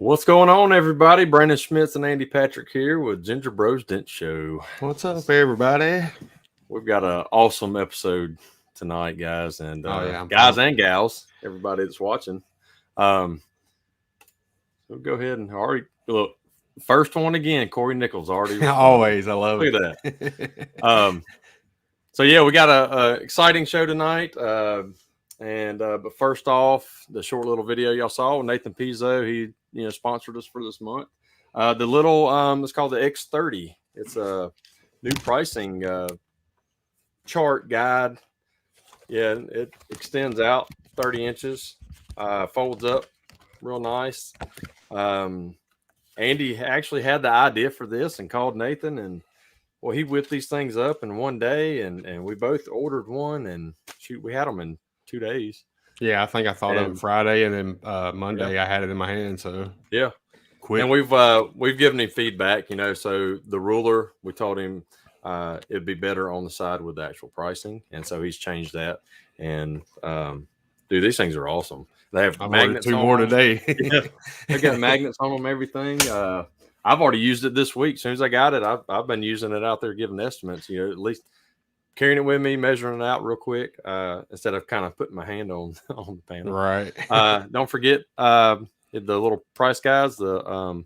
What's going on, everybody? Brandon Schmitz and Andy Patrick here with Ginger Bros Dent Show. What's up, everybody? We've got an awesome episode tonight, guys, and guys and gals, everybody that's watching. So go ahead and already look. First one again, Corey Nichols already. Always, I love Look at that. So yeah, we got a exciting show tonight. But first off, the short little video y'all saw, Nathan Pizzo, he sponsored us for this month. The little it's called the X30. It's a new pricing chart guide. Yeah, it extends out 30 inches, folds up real nice. Andy actually had the idea for this and called Nathan, and well, he whipped these things up in one day, and we both ordered one, and shoot, we had them in 2 days. Yeah, I think I thought of it Friday, and then Monday I had it in my hand. So yeah, quick. And we've given him feedback, So the ruler, we told him it'd be better on the side with the actual pricing, and so he's changed that. And dude, these things are awesome. They have magnets. 2 more today. Yeah, they got magnets on them. Everything. I've already used it this week. As soon as I got it, I've been using it out there giving estimates. At least carrying it with me, measuring it out real quick, instead of kind of putting my hand on the panel. Right. Don't forget the little price guides, the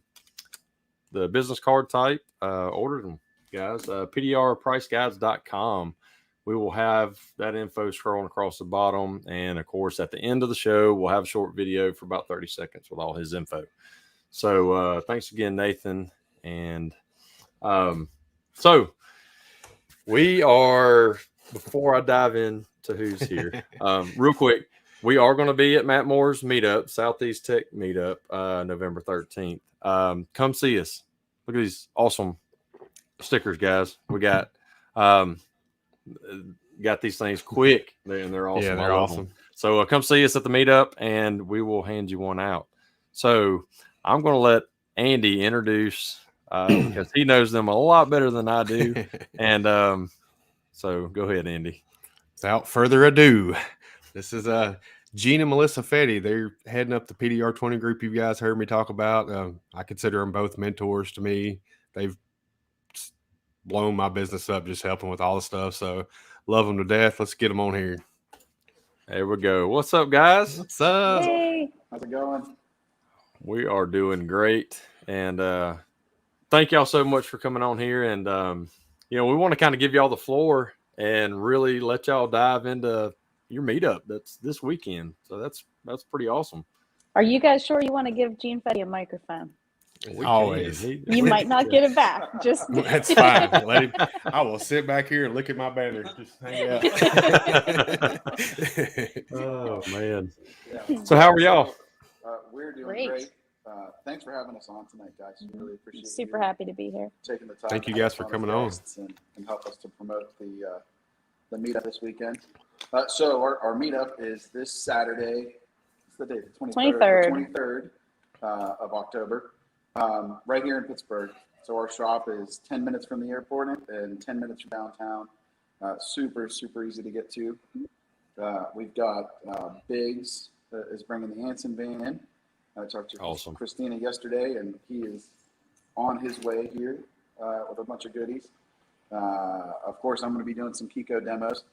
business card type. Order them, guys. PDRpriceguides.com. We will have that info scrolling across the bottom, and of course, at the end of the show, we'll have a short video for about 30 seconds with all his info. So thanks again, Nathan. And so we are, before I dive into who's here, real quick, we are going to be at Matt Moore's meetup, Southeast Tech meetup, November 13th. Come see us. Look at these awesome stickers, guys. We got these things quick, and they're awesome. Yeah, they're awesome. So come see us at the meetup, and we will hand you one out. So I'm going to let Andy introduce because he knows them a lot better than I do. And so go ahead, Andy. Without further ado, this is Gene and Melissa Fetty. They're heading up the PDR 20 group you guys heard me talk about. I consider them both mentors to me. They've blown my business up just helping with all the stuff. So love them to death. Let's get them on here. There we go. What's up, guys? What's up? Hey. How's it going? We are doing great. And thank y'all so much for coming on here. And, we want to kind of give y'all the floor and really let y'all dive into your meetup that's this weekend. So that's pretty awesome. Are you guys sure you want to give Gene Fetty a microphone? Always. You might not get it back. Just that's fine. Let him. I will sit back here and look at my banner. Just hang out. Oh man. Yeah. So how are y'all? We're doing great. Thanks for having us on tonight, guys. Really appreciate it. Super happy to be here. Taking the time. Thank you guys for coming on and help us to promote the meetup this weekend. So our meetup is this Saturday. What's the date? The 23rd of October. Right here in Pittsburgh. So our shop is 10 minutes from the airport and 10 minutes from downtown. Super easy to get to. We've got Biggs is bringing the Anson van in. I talked to Christina yesterday, and he is on his way here with a bunch of goodies. Of course, I'm going to be doing some Kiko demos.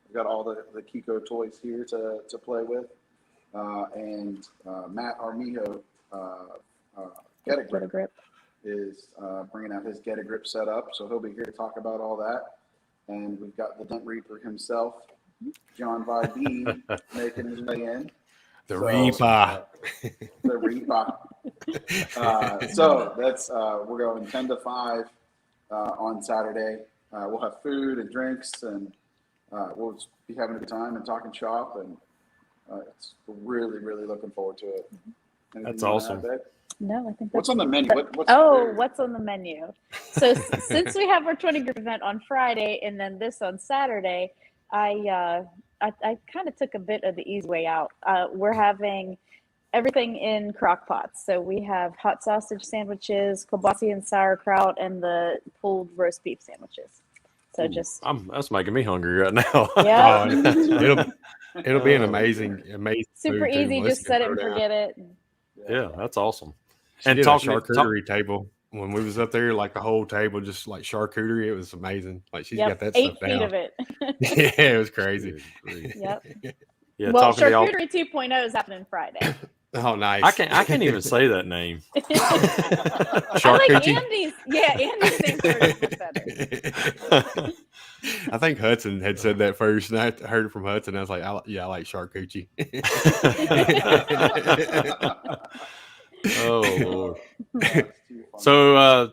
We've got all the Kiko toys here to play with. And Matt Armijo, Get a Grip is bringing out his Get a Grip setup, so he'll be here to talk about all that. And we've got the Dent Reaper himself, John Vardeen, making his way in. The Reaper. The Reaper. So that's we're going 10 to 5 on Saturday. We'll have food and drinks, and we'll just be having a good time and talking shop, and it's really looking forward to it. That's awesome. No, I think that's what's on the menu. What's on the menu? So since we have our 20 group event on Friday and then this on Saturday, I kind of took a bit of the easy way out. We're having everything in crock pots. So we have hot sausage sandwiches, kielbasa and sauerkraut, and the pulled roast beef sandwiches. So just that's making me hungry right now. Yeah. It'll be an amazing super easy. Just set it and forget it. Yeah, that's awesome. She did a charcuterie table when we was up there, like the whole table, just like charcuterie. It was amazing. Like she's got that 8 stuff feet down. of it. Yeah, it was crazy. Yep. Yeah, Well, charcuterie 2.0 is happening Friday. Oh, nice. I can't even say that name. I like Andy's. Yeah, Andy's name better. I think Hudson had said that first, and I heard it from Hudson. I was like, I like charcuterie. Oh Lord. So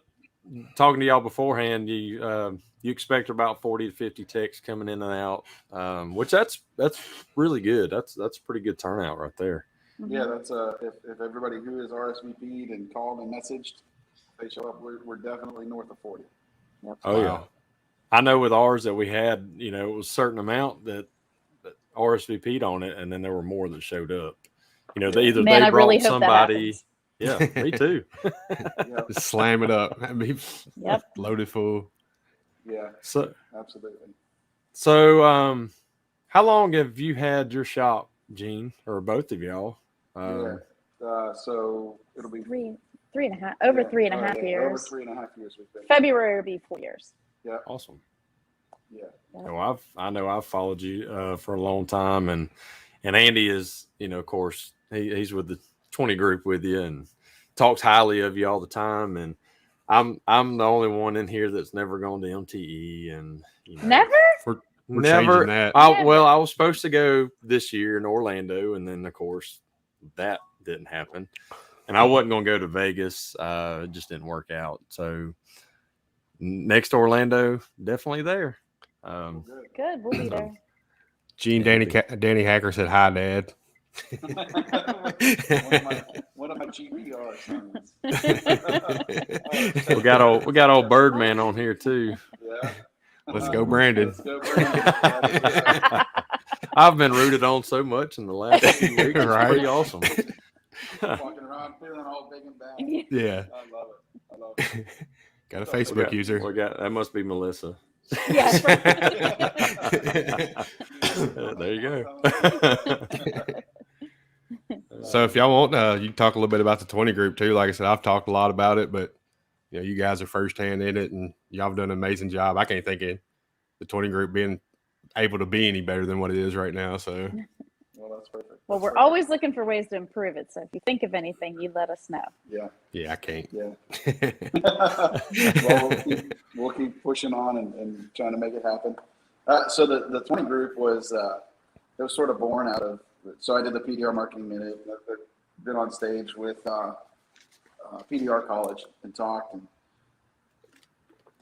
talking to y'all beforehand, you expect about 40 to 50 texts coming in and out, which that's really good. That's a pretty good turnout right there. Yeah, that's if everybody who is RSVP'd and called and messaged, they show up, we're definitely north of 40. Yep. Oh yeah. I know with ours that we had, it was a certain amount that RSVP'd on it, and then there were more that showed up. They either Man, they I brought really hope somebody. that Yeah, me too. Yep. Just slam it up. Yep. Loaded full. Yeah. So absolutely. So how long have you had your shop, Gene, or both of y'all? So it'll be 3.5 over 3.5 years. Over 3.5 years we've been. February will be 4 years. Yeah. Awesome. Yeah. Well, I know I've followed you for a long time, and Andy is, of course, he's with the 20 group with you and talks highly of you all the time. And I'm the only one in here that's never gone to MTE, and Never. We're never. changing that. I was supposed to go this year in Orlando, and then of course that didn't happen. And I wasn't going to go to Vegas. It just didn't work out. So next Orlando, definitely there. Good. We'll be there. Gene, Danny Hacker said, "Hi, Dad." one of my GPR sons. we got old Birdman on here too. Yeah. Let's go, Brandon. Let's go, Brandon. I've been rooted on so much in the last few weeks. It's Right. pretty awesome. Walking around feeling all big and bad. Yeah. I love it. Got a Facebook user. That must be Melissa. Yeah. There you go. So if y'all want, you can talk a little bit about the 20 group too. Like I said, I've talked a lot about it, but you guys are firsthand in it, and y'all have done an amazing job. I can't think of the 20 group being able to be any better than what it is right now. So, well, that's perfect. Well, we're always looking for ways to improve it. So if you think of anything, you let us know. Yeah. Yeah, I can't. Yeah. Well, we'll keep pushing on and trying to make it happen. So the 20 group was it was sort of born out of. So I did the PDR Marketing Minute. I've been on stage with PDR College and talked, and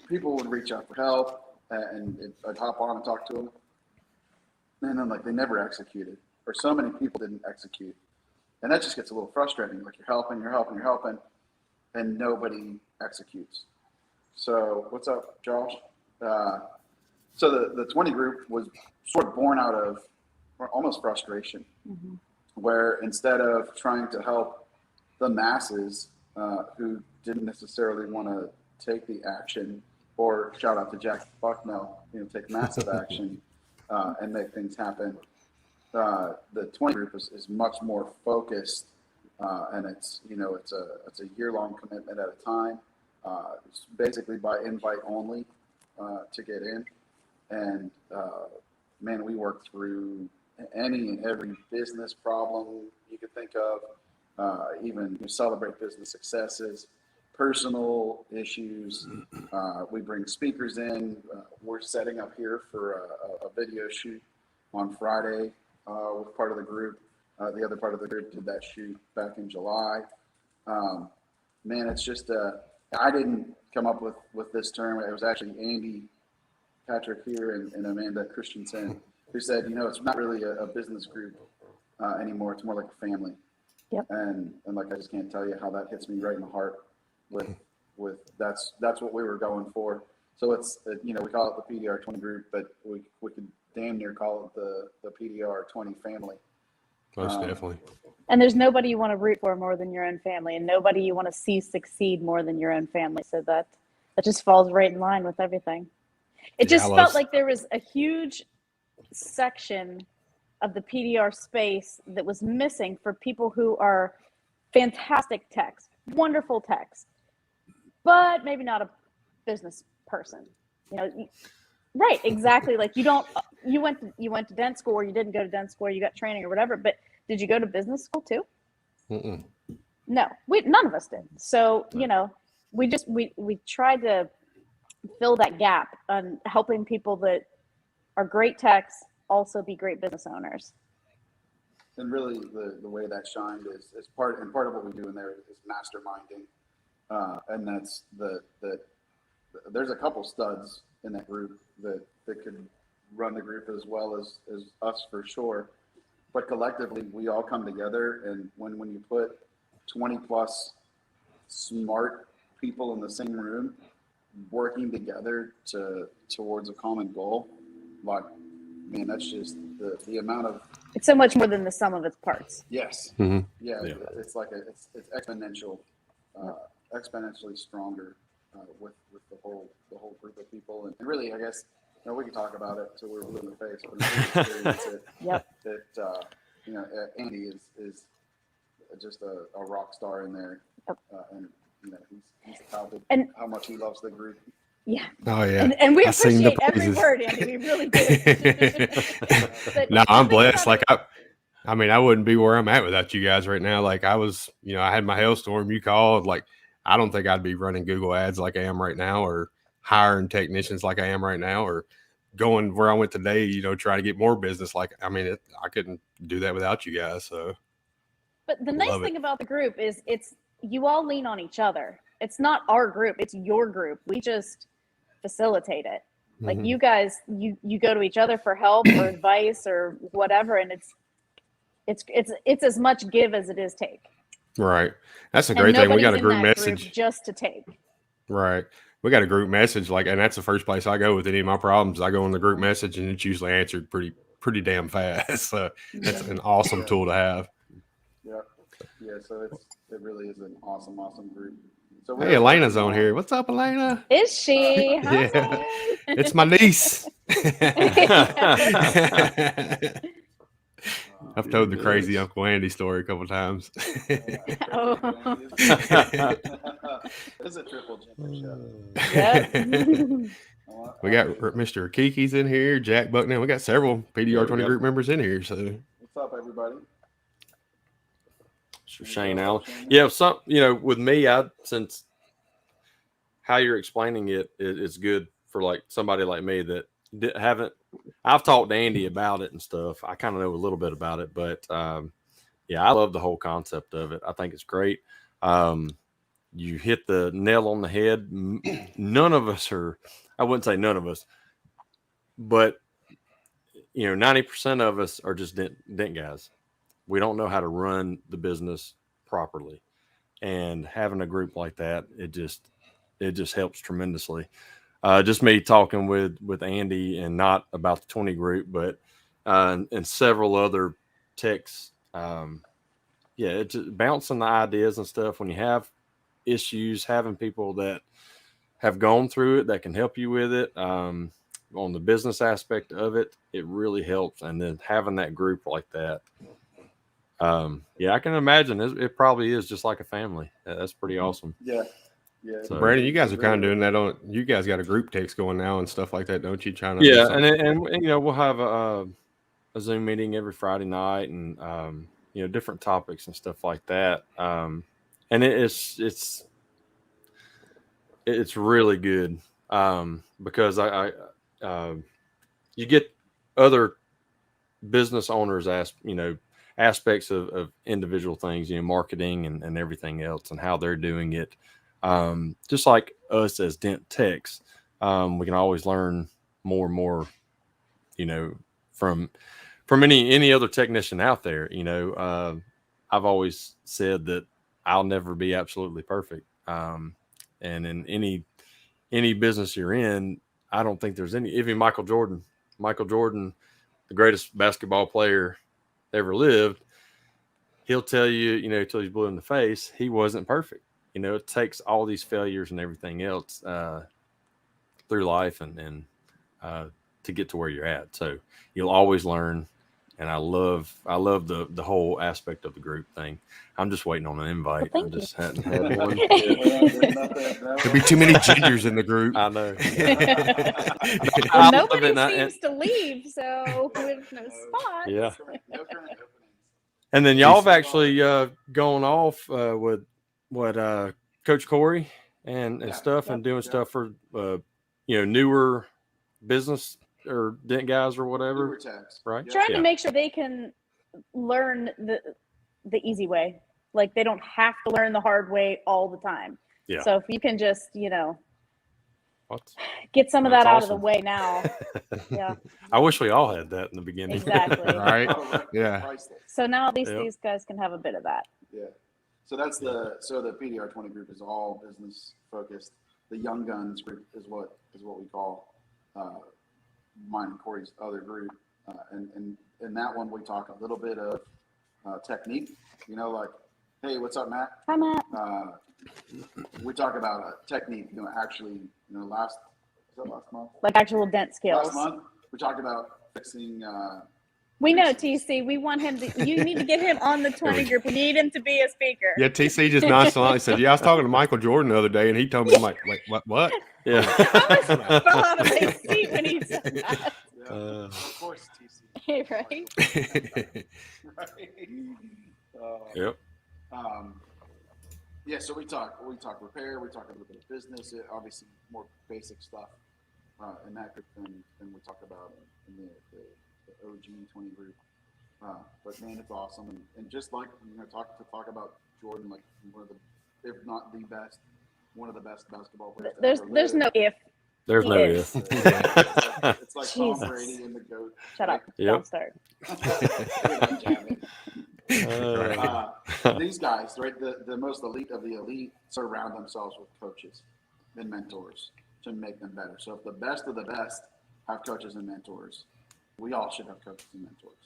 people would reach out for help, and I'd hop on and talk to them. And then they never executed, or so many people didn't execute. And that just gets a little frustrating. Like you're helping, and nobody executes. So what's up, Josh? So the 20 group was sort of born out of almost frustration, where instead of trying to help the masses who didn't necessarily want to take the action, or shout out to Jack Bucknell, take massive action and make things happen. The 20 group is much more focused, and it's a year-long commitment at a time. It's basically by invite only to get in, and man, we work through any and every business problem you could think of, even celebrate business successes, personal issues. We bring speakers in. We're setting up here for a video shoot on Friday with part of the group. The other part of the group did that shoot back in July. Man, it's just I didn't come up with this term. It was actually Andy, Patrick here, and Amanda Christensen, who said, it's not really a business group anymore. It's more like a family. Yep. And I just can't tell you how that hits me right in the heart. With that's what we were going for. So it's we call it the PDR 20 group, but we could damn near call it the PDR 20 family. Most definitely. And there's nobody you want to root for more than your own family, and nobody you want to see succeed more than your own family. So that just falls right in line with everything. It just felt like there was a huge section of the PDR space that was missing for people who are fantastic techs, wonderful techs, but maybe not a business person. Right, exactly. Like you went to dent school, or you didn't go to dent school, or you got training or whatever, but did you go to business school too? Mm-mm. No, none of us did. So, we tried to fill that gap on helping people that are great techs also be great business owners. And really the way that shined is part of what we do in there is masterminding. And that's there's a couple studs in that group that could run the group as well as us for sure. But collectively, we all come together, and when you put 20 plus smart people in the same room working together towards a common goal, like, man, that's just the amount of. It's so much more than the sum of its parts. Yes. Mm-hmm. Yeah. It's like it's exponential, exponentially stronger with the whole group of people, and really, I guess, we can talk about it till we're blue in the face, but until we experience it, Yep. Andy is just a rock star in there, Yep. and he's touted And how much he loves the group. Yeah. Oh yeah. And we I sing the appreciate every praises. word, Andy. We really do. But No, I'm think blessed. about Like I mean, I wouldn't be where I'm at without you guys right now. Like I was, I had my hailstorm. You called. Like I don't think I'd be running Google ads like I am right now, or hiring technicians like I am right now, or going where I went today. Trying to get more business. Like I mean, I couldn't do that without you guys. So. But the nice thing about the group is you all lean on each other. It's not our group; it's your group. We just facilitate it. Like you guys, you go to each other for help or advice or whatever, and it's as much give as it is take. Right. That's a great thing. We got a group message just to take. Right. We got a group message, and that's the first place I go with any of my problems. I go in the group message, and it's usually answered pretty damn fast. So that's an awesome tool to have. Yeah. So it really is an awesome group. So hey, Elena's on here. What's up, Elena? Is she? Yeah. It's my niece. I've told the crazy Uncle Andy story a couple times. Oh. It's a triple gender show. Yep. We got Mr. Kiki's in here, Jack Bucknell. We got several PDR 20 group members in here. So what's up, everybody? Shane Allen. Yeah, with me, since how you're explaining it's good for like somebody like me that I've talked to Andy about it and stuff. I kind of know a little bit about it, but I love the whole concept of it. I think it's great. You hit the nail on the head. None of us I wouldn't say none of us, but 90% of us are just dent guys. We don't know how to run the business properly, and having a group like that, it just helps tremendously. Just me talking with Andy, and not about the 20 group, but and several other techs. It's just bouncing the ideas and stuff. When you have issues, having people that have gone through it that can help you with it on the business aspect of it, it really helps. And then having that group like that. I can imagine it probably is just like a family. That's pretty awesome. Yeah. So, Brandon, you guys are kind of doing that you guys got a group text going now and stuff like that, don't you? Trying to and we'll have a Zoom meeting every Friday night, and different topics and stuff like that. And it's really good because you get other business owners aspects of individual things, marketing and everything else, and how they're doing it. Just like us as dent techs, we can always learn more and more, from any other technician out there. I've always said that I'll never be absolutely perfect. And in any business you're in, I don't think there's even Michael Jordan, the greatest basketball player ever lived, he'll tell you, till he's blue in the face, he wasn't perfect. It takes all these failures and everything else through life and to get to where you're at. So you'll always learn. and I love the whole aspect of the group thing. I'm just waiting on an invite. I just hadn't had one. There'd be too many gingers in the group. I know. Well, nobody seems to leave, so with no spots. Yeah. No current openings. And then y'all have actually gone off with what Coach Corey and stuff, and doing stuff for newer business or dent guys or whatever, Newer techs. right? Trying to make sure they can learn the easy way. Like they don't have to learn the hard way all the time. Yeah. So if you can just, get some of that out of the way now. Yeah. I wish we all had that in the beginning. Exactly. Right? Yeah. So now at least these guys can have a bit of that. Yeah. So that's the PDR 20 group is all business focused. The Young Guns group is what we call mine and Corey's other group. And in that one we talk a little bit of technique. Like, hey, what's up, Matt? Hi, Matt. We talk about technique. Actually, last month? Like actual dent skills. Last month we talked about fixing. We know TC. We want him to. You need to get him on the 20 group. We need him to be a speaker. Yeah, TC just nonchalantly said, "Yeah, I was talking to Michael Jordan the other day, and he told me, I'm like, wait, what? Yeah. I almost fell out of my seat when he said that. Yeah, of course, TC. Right? Right. Yep. Yeah, so we talk repair, we talk a little bit of business, obviously more basic stuff in that group than we talk about in the OG 20 group. But man, it's awesome, and just like talk about Jordan, like one of the, if not the best, one of the best basketball players. There's no if. There's no if. It's like Tom Brady and the GOAT. Shut up. Yep. Don't start. These guys, right, the most elite of the elite, surround themselves with coaches and mentors to make them better. So if the best of the best have coaches and mentors, we all should have coaches and mentors.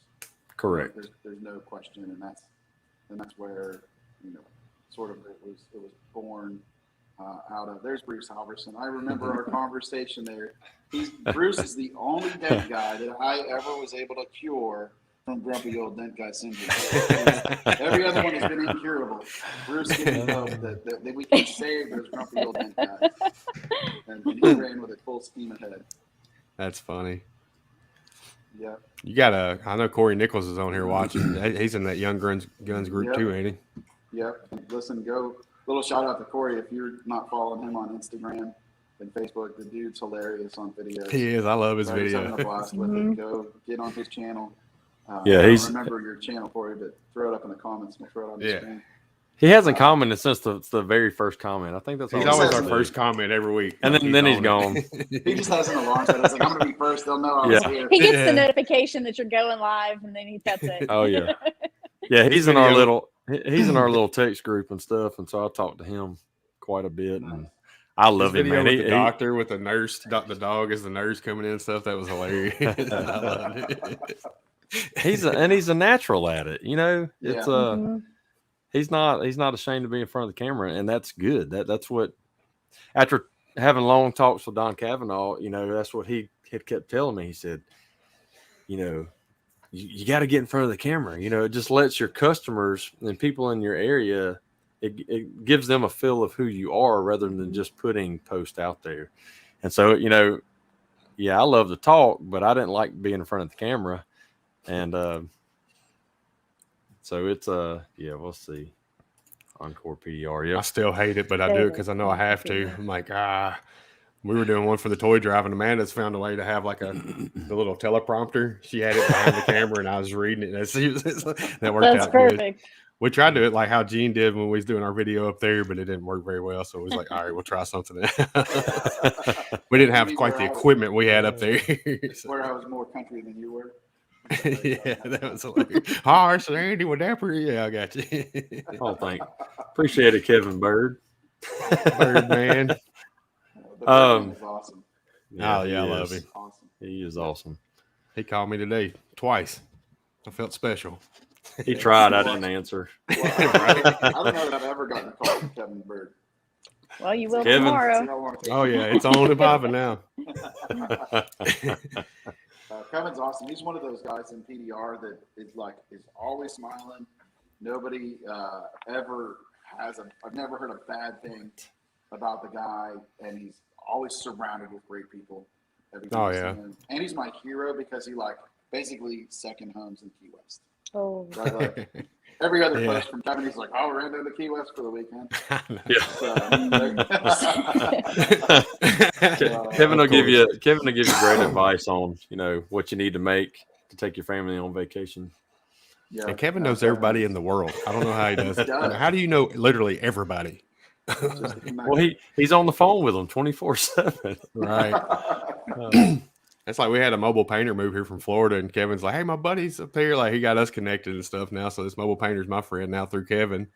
Correct. There's no question, and that's where sort of it was born out of. There's Bruce Halverson. I remember our conversation there. Bruce is the only dent guy that I ever was able to cure from grumpy old dent guy syndrome. Every other one has been incurable. Bruce didn't know that we can save those grumpy old dent guys. And he ran with it full steam ahead. That's funny. Yeah. You got I know Corey Nichols is on here watching. He's in that Young Guns group too, ain't he? Yep. Listen, little shout out to Corey if you're not following him on Instagram and Facebook. The dude's hilarious on videos. He is. I love his video. Having a blast with it. Go get on his channel. I don't remember your channel, Corey, but throw it up in the comments. We'll throw it on the screen. He hasn't commented since the very first comment. I think that's he's always our first comment every week. And then he's gone. He just has an alarm set. It's like, I'm going to be first. They'll know I was here. He gets the notification that you're going live, and then that's it. Oh, yeah. Yeah, he's in our little text group and stuff, and so I talk to him quite a bit, and I love him, man. The doctor with the nurse, the dog is the nurse coming in and stuff. That was hilarious. I loved it. He's a natural at it, It's he's not ashamed to be in front of the camera, and that's good. That's what, after having long talks with Don Cavanaugh, that's what he had kept telling me. He said, you got to get in front of the camera. It just lets your customers and people in your area, it gives them a feel of who you are rather than just putting posts out there. And so, I love to talk, but I didn't like being in front of the camera. And so it's we'll see. Encore PDR. Yeah, I still hate it, but I do it because I know I have to. I'm like, we were doing one for the toy drive, and Amanda's found a way to have like the little teleprompter. She had it behind the camera, and I was reading it. That worked out perfect. Good. We tried to do it like how Gene did when we was doing our video up there, but it didn't work very well. So it was like, all right, we'll try something. We didn't have quite the equipment we had up there. Where I was more country than you were. Yeah, that was hilarious. Horse and Andy with Dapper. Yeah, I got you. Oh, thank you. Appreciate it, Kevin Bird. Bird man. Is awesome. Yeah, I love him. Awesome. He is awesome. He called me today twice. I felt special. He tried. I didn't answer. Well, I don't know that I've ever gotten a call from Kevin Bird. Well, you will Kevin. tomorrow. Oh, yeah. It's on and popping now. Kevin's awesome. He's one of those guys in PDR that is always smiling. Nobody ever has I've never heard a bad thing about the guy, and he's always surrounded with great people. Oh, yeah. And he's my hero because he basically second homes in Key West. Oh. Right, every other post from Kevin, he's like, "Oh, we're into Key West for the weekend." Kevin will give you great advice on what you need to make to take your family on vacation. Yeah, and Kevin knows everybody in the world. I don't know how he does it. How do you know literally everybody? Well, he's on the phone with them 24/7. Right. It's like we had a mobile painter move here from Florida, and Kevin's like, "Hey, my buddy's up here." Like, he got us connected and stuff now. So this mobile painter's my friend now through Kevin.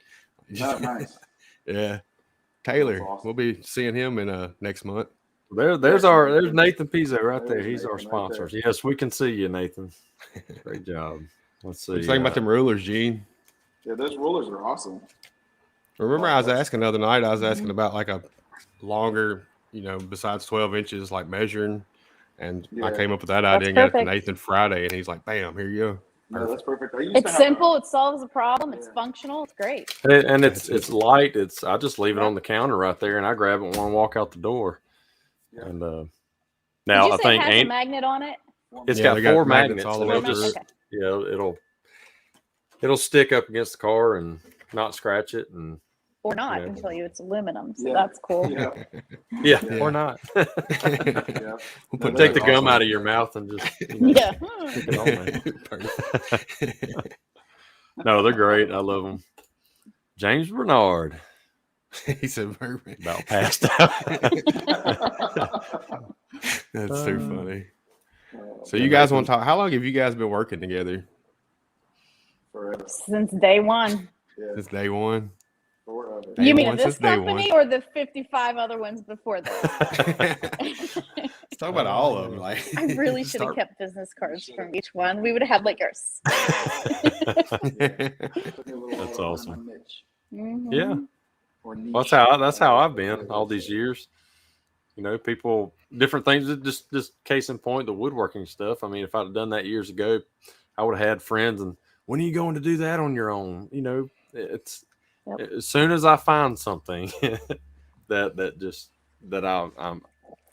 Oh, nice. Yeah. Taylor, awesome. We'll be seeing him in next month. There's Nathan Pizzo right there. He's our sponsor. Yes, we can see you, Nathan. Great job. Let's see. What you think about them rulers, Gene? Yeah, those rulers are awesome. Remember, I was asking the other night. I was asking about like a longer, besides 12 inches, like measuring. And I came up with that idea and got it to Nathan Friday, and he's like, "Bam, here you go." No, that's perfect. It's simple. It solves a problem. It's functional. It's great. And it's light. I just leave it on the counter right there, and I grab it when I walk out the door. Yeah. And now Did you say it has a magnet on it? It's got 4 magnets. All the way through. It'll stick up against the car and not scratch it, and or not until it's aluminum. So that's cool. Yeah, or not. We'll take the gum out of your mouth and just stick it on there. No, they're great. I love them. James Bernard. He said about passed out. That's too funny. So you guys want to talk? How long have you guys been working together? Forever. Since day one. Since day one. Forever. You mean this company or the 55 other ones before that? Let's talk about all of them. I really should have kept business cards from each one. We would have had like ours. That's awesome. Mm-hmm. Yeah. Well, that's how I've been all these years. People, different things. Just case in point, the woodworking stuff. I mean, if I'd have done that years ago, I would have had friends. And when are you going to do that on your own? It's as soon as I find something that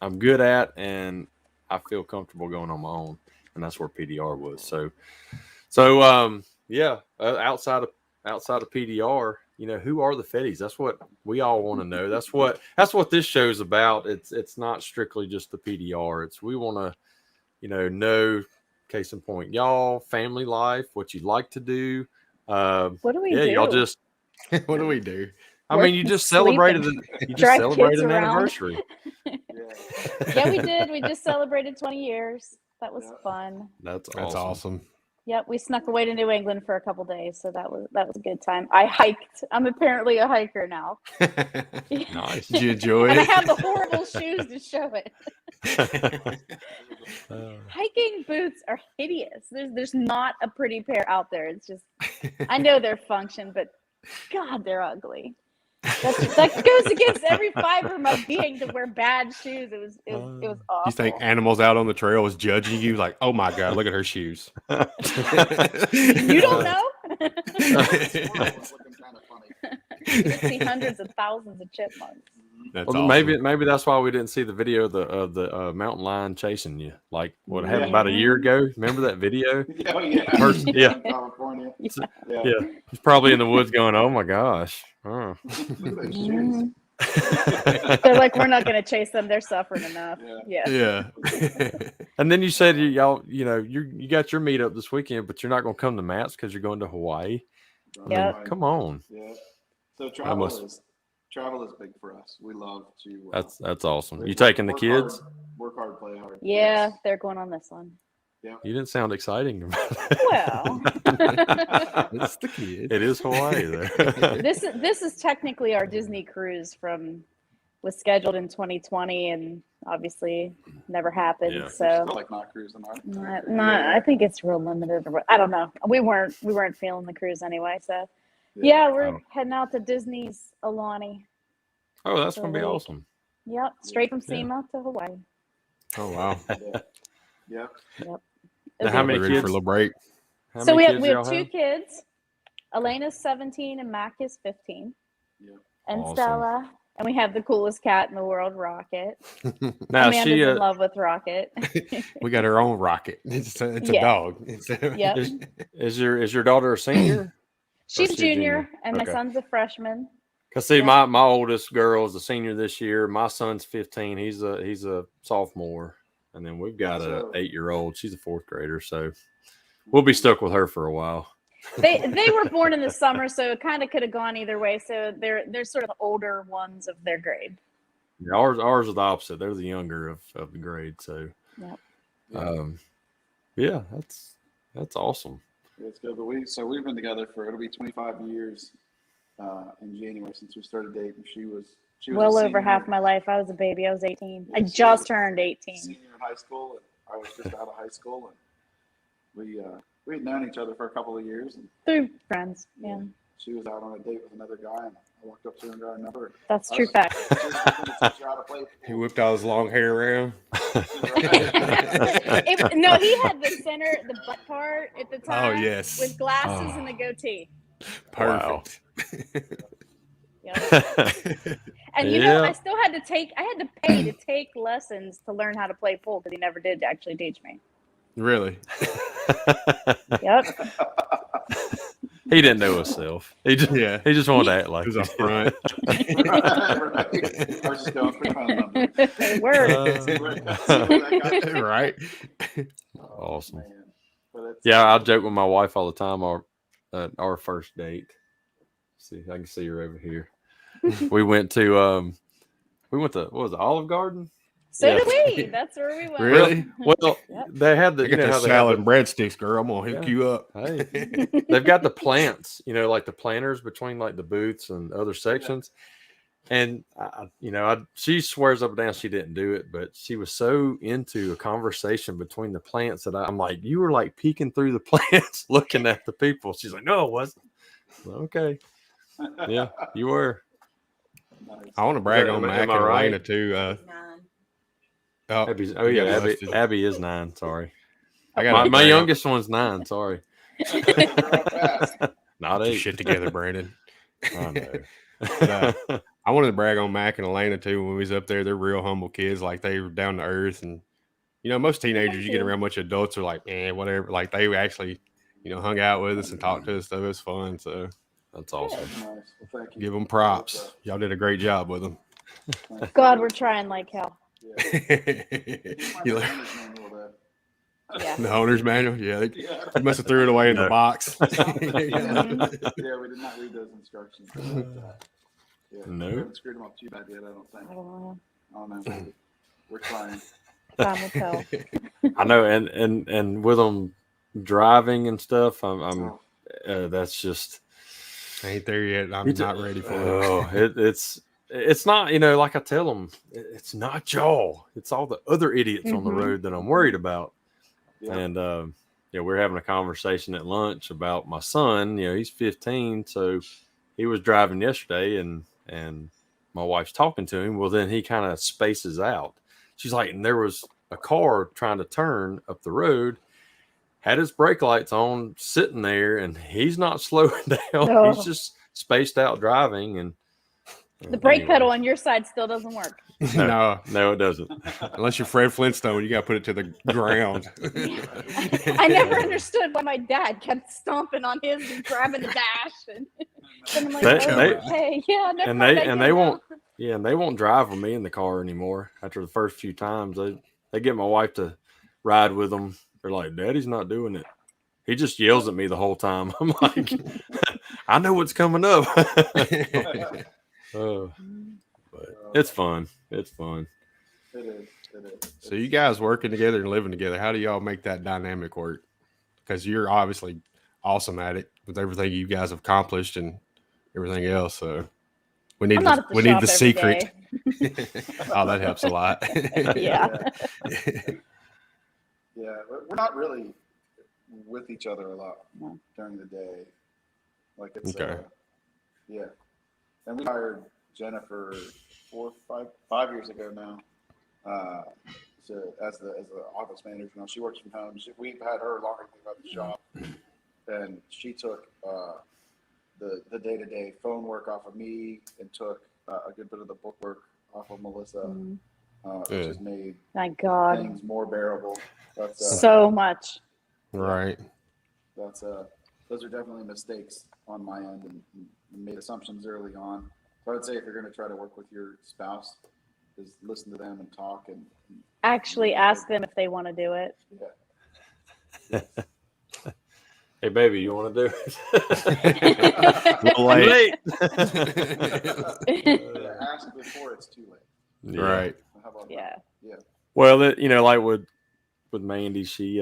I'm good at and I feel comfortable going on my own, and that's where PDR was. So outside of PDR. Who are the Fettys? That's what we all want to know. That's what this show's about. It's not strictly just the PDR. We want to, know, case in point, y'all, family life, what you like to do. What do we do? Y'all just, what do we do? I mean, you just celebrated an anniversary. Yeah, we did. We just celebrated 20 years. That was fun. That's awesome. Yep, we snuck away to New England for a couple days, so that was a good time. I hiked. I'm apparently a hiker now. Nice. Did you enjoy it? And I have the horrible shoes to show it. Hiking boots are hideous. There's not a pretty pair out there. It's just, I know they're function, but God, they're ugly. That goes against every fiber of my being to wear bad shoes. It was awful. You think animals out on the trail was judging you? Like, oh my God, look at her shoes. You don't know? You see hundreds of thousands of chipmunks. That's awesome. Awesome. Maybe that's why we didn't see the video of the mountain lion chasing you. Like what happened about a year ago. Remember that video? Yeah. California. Yeah. He's probably in the woods going, "Oh my gosh." Oh. They're like, we're not going to chase them. They're suffering enough. Yeah. And then you said you got your meetup this weekend, but you're not going to come to Matt's because you're going to Hawaii. Yeah. Come on. Yeah. So travel is big for us. We love to. That's awesome. You taking the kids? Work hard, play hard. Yeah, they're going on this one. Yeah. You didn't sound exciting about it. Well, it's the kids. It is Hawaii there. This is technically our Disney cruise was scheduled in 2020 and obviously never happened. Yeah. So Still like not cruising, I think it's real limited. I don't know. We weren't feeling the cruise anyway. So yeah, we're heading out to Disney's Aulani. Oh, that's gonna be awesome. Yep, straight from SEMA to Hawaii. Oh wow. Yep. Now, how many Ready for a kids? little break? How So many we kids have y'all two kids. Elena's 17 and Mac is 15. Yeah. And Awesome. Stella. And we have the coolest cat in the world, Rocket. Now Amanda's she in love with Rocket. We got our own Rocket. It's a Yeah. dog. Yep. is your daughter a senior? She's Or a junior, and my Okay. son's a freshman. Cause see, Yeah. my oldest girl is a senior this year. My son's 15. He's a sophomore, and then we've got a So- 8-year-old. She's a 4th grader, so we'll be stuck with her for a while. They were born in the summer, so it kind of could have gone either way. So they're sort of the older ones of their grade. Yeah, ours is the opposite. They're the younger of the grade. So, Yep. yeah, that's awesome. Let's go. We've been together for, it'll be 25 years in January since we started dating. She was Well a over senior- half my life. I was a baby. I was 18. I Yeah, just so- turned 18. Senior in high school, and I was just out of high school, and we had known each other for a couple of years, and Through friends. Yeah. she was out on a date with another guy, and I walked up to her and got her number. That's I true was fact. just looking to teach her how to play He pool. whipped all his long hair around. No, he had the butt part at the time. Oh, yes. With glasses and the goatee. Perfect. Yep. And Yeah. I still had to pay to take lessons to learn how to play pool because he never did actually teach me. Really? Yep. He didn't know himself. He just wanted to act like He was he up did. front. Right. I was just going for phone number. Word. Right? Awesome. Man. But it's, Yeah, I joke with my wife all the time. Our first date. See, I can see her over here. We went to what was it, Olive Garden? So Yeah. did we. That's where we went. Really? Well, Yep. they had the I got how that they salad have and breadsticks, girl. I'm gonna hook Yeah. you up. Hey, they've got the plants, like the planters between like the booths and other sections. And she swears up and down she didn't do it, but she was so into a conversation between the plants that I'm like, you were like peeking through the plants, looking at the people. She's like, no, it wasn't. Okay, yeah, you were. nice. I want to brag Am on I- Mac am and I right? Elena too. Abby's, we got Abby, busted. Abby is 9. Sorry, I got my youngest one's 9. Sorry, not Get your 8. shit together, Brandon. I know. But, I wanted to brag on Mac and Elena too. When we was up there, they're real humble kids. Like they were down to earth, and most teenagers you get around a bunch of adults are like, whatever. Like they actually, hung out with us and talked to us. So it was fun. So That's awesome. Nice. Well, thank you. give them props. Y'all did a great job with them. God, we're trying like hell. You like- Yeah. the owner's manual, they must have threw it away in the No. box. Yeah, we did not read those instructions. Yeah, No. we haven't screwed them up too bad yet, I don't think. I don't know. I don't know. We're trying. Time will tell. I know, and with them driving and stuff, I'm that's just I ain't there yet. I'm not ready for it. Oh, it's not, like I tell them, it's not y'all. It's all the other idiots on the Mhm. road that I'm worried about. Yeah. And we're having a conversation at lunch about my son. He's 15, so he was driving yesterday, and my wife's talking to him. Well, then he kind of spaces out. She's like, and there was a car trying to turn up the road, had his brake lights on, sitting there, and he's not slowing down. Oh. He's just spaced out driving, and The brake anyway. pedal on your side still doesn't work. No, No, it doesn't. unless you're Fred Flintstone, you got to put it to the ground. I never understood why my dad kept stomping on his and grabbing the dash. And I'm like, okay, yeah, no, and they won't. Yeah, and they won't drive with me in the car anymore. After the first few times, they get my wife to ride with them. They're like, "Daddy's not doing it." He just yells at me the whole time. I'm like, I know what's coming up. But it's fun. It's fun. It is. So you guys working together and living together, how do y'all make that dynamic work? Because you're obviously awesome at it with everything you guys have accomplished and everything else. So we need I'm not at the we need shop the every secret. Oh, that helps a lot. Yeah. Yeah, we're not really with each other a lot No. during the day. Like it's Okay. yeah. And we hired Jennifer 5 years ago now. as the office manager now. She works from home. We've had her longer than we've had the shop, and she took the day-to-day phone work off of me and took a good bit of the book work off of Melissa, which has made Thank God things more bearable. That's, so much. Right. That's those are definitely mistakes on my end and made assumptions early on. So I would say if you're going to try to work with your spouse, is listen to them and talk and Actually ask them if they want to do it. Yeah. Hey, baby, you want to do A little it? late. Yeah, ask before it's too late. Yeah. Right. How about Yeah. that? Yeah. Well, like with Mandy, she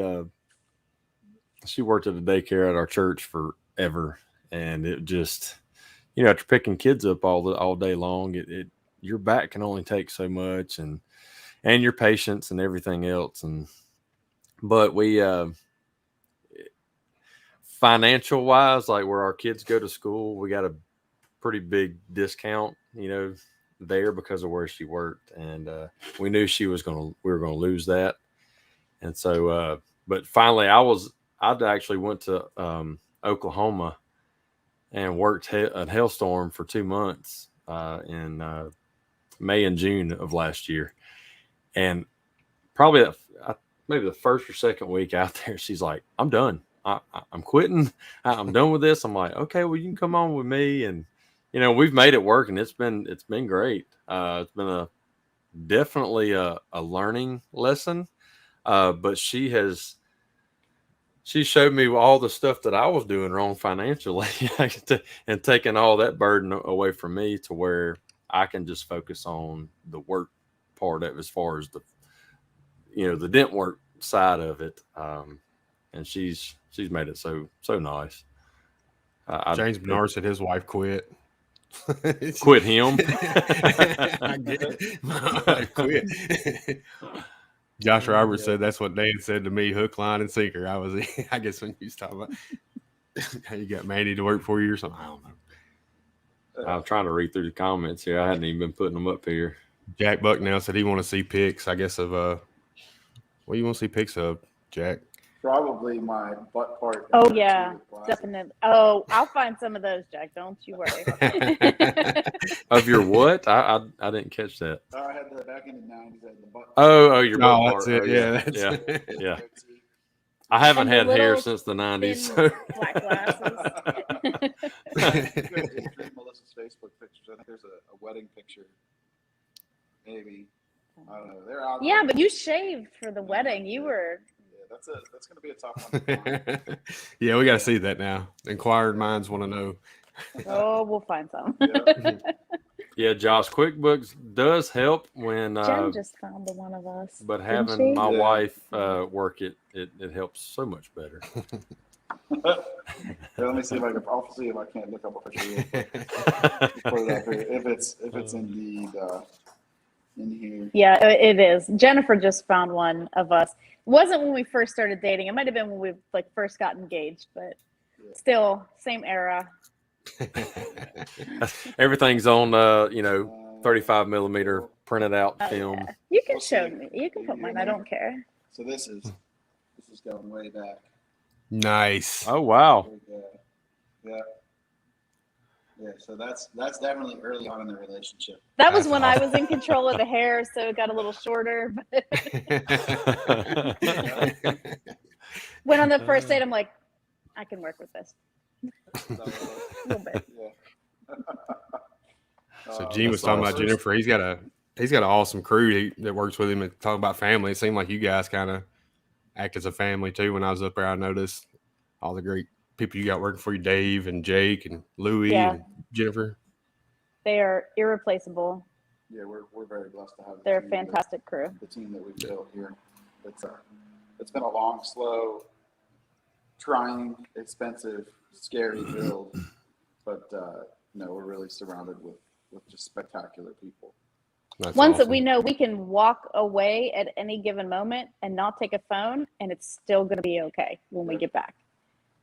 worked at a daycare at our church forever, and it just, after picking kids up all day long, it your back can only take so much, and your patience and everything else, but we financial wise, like where our kids go to school, we got a pretty big discount, there because of where she worked, and we knew we were going to lose that, and so but finally I actually went to Oklahoma and worked a hailstorm for 2 months in May and June of last year, and probably maybe the first or second week out there, she's like, "I'm done. I'm quitting. I'm done with this." I'm like, "Okay, well, you can come on with me," and we've made it work, and it's been great. It's been definitely a learning lesson, but she showed me all the stuff that I was doing wrong financially, and taking all that burden away from me to where I can just focus on the work part of it, as far as the dent work side of it. And she's made it so nice. James Bernard said his wife quit. Quit him. I get it. My wife quit. Josh Roberts said that's what Dan said to me, hook, line, and sinker. I guess when you was talking about how you got Mandy to work for you or something. I don't know. I'm trying to read through the comments here. I hadn't even been putting them up here. Jack Bucknell said he want to see pics, I guess, of what do you want to see pics of, Jack? Probably my butt part. Oh yeah, definitely. Oh, I'll find some of those, Jack. Don't you worry. Of your what? I didn't catch that. I had back in the 90s. I had the butt. Oh, your butt part. That's it. Oh, yeah, yeah. I haven't And the had hair little since the 90s. thin black glasses. Read Melissa's Facebook pictures. I think there's a wedding picture. Maybe. I don't know. They're out Yeah, there. but you shaved for the wedding. You were. Yeah, that's going to be a tough one to find. Yeah, we got to see that now. Inquired minds want to know. Oh, we'll find some. Yeah, Josh, QuickBooks does help when. Jen just found the one of us. But didn't having she? my Yeah. wife work it helps so much better. Yeah, let me see if I can. I'll see if I can't look up a picture. Real quick. Put it up here. If it's indeed in here. Yeah, it is. Jennifer just found one of us. It wasn't when we first started dating. It might have been when we first got engaged, but still same era. Everything's on 35 millimeter printed out film. Yeah. You can show me. You can put mine. I don't care. So this is going way back. Nice. Oh wow. Yeah. Yeah, so that's definitely early on in the relationship. That was That's when I awesome. was in control of the hair, so it got a little shorter. When on the first date, I'm like, I can work with this. A little bit. Yeah. So Gene was That's talking awesome. about Jennifer. He's got an awesome crew that works with him and talking about family. It seemed like you guys kind of act as a family too. When I was up there, I noticed all the great people you got working for you, Dave and Jake and Louie and Jennifer. They are irreplaceable. Yeah, we're very blessed to have. They're a fantastic crew. The team that we've built here. It's been a long, slow, trying, expensive, scary build, but we're really surrounded with just spectacular people. That's Ones that awesome. we know we can walk away at any given moment and not take a phone, and it's still going to be okay when we get back,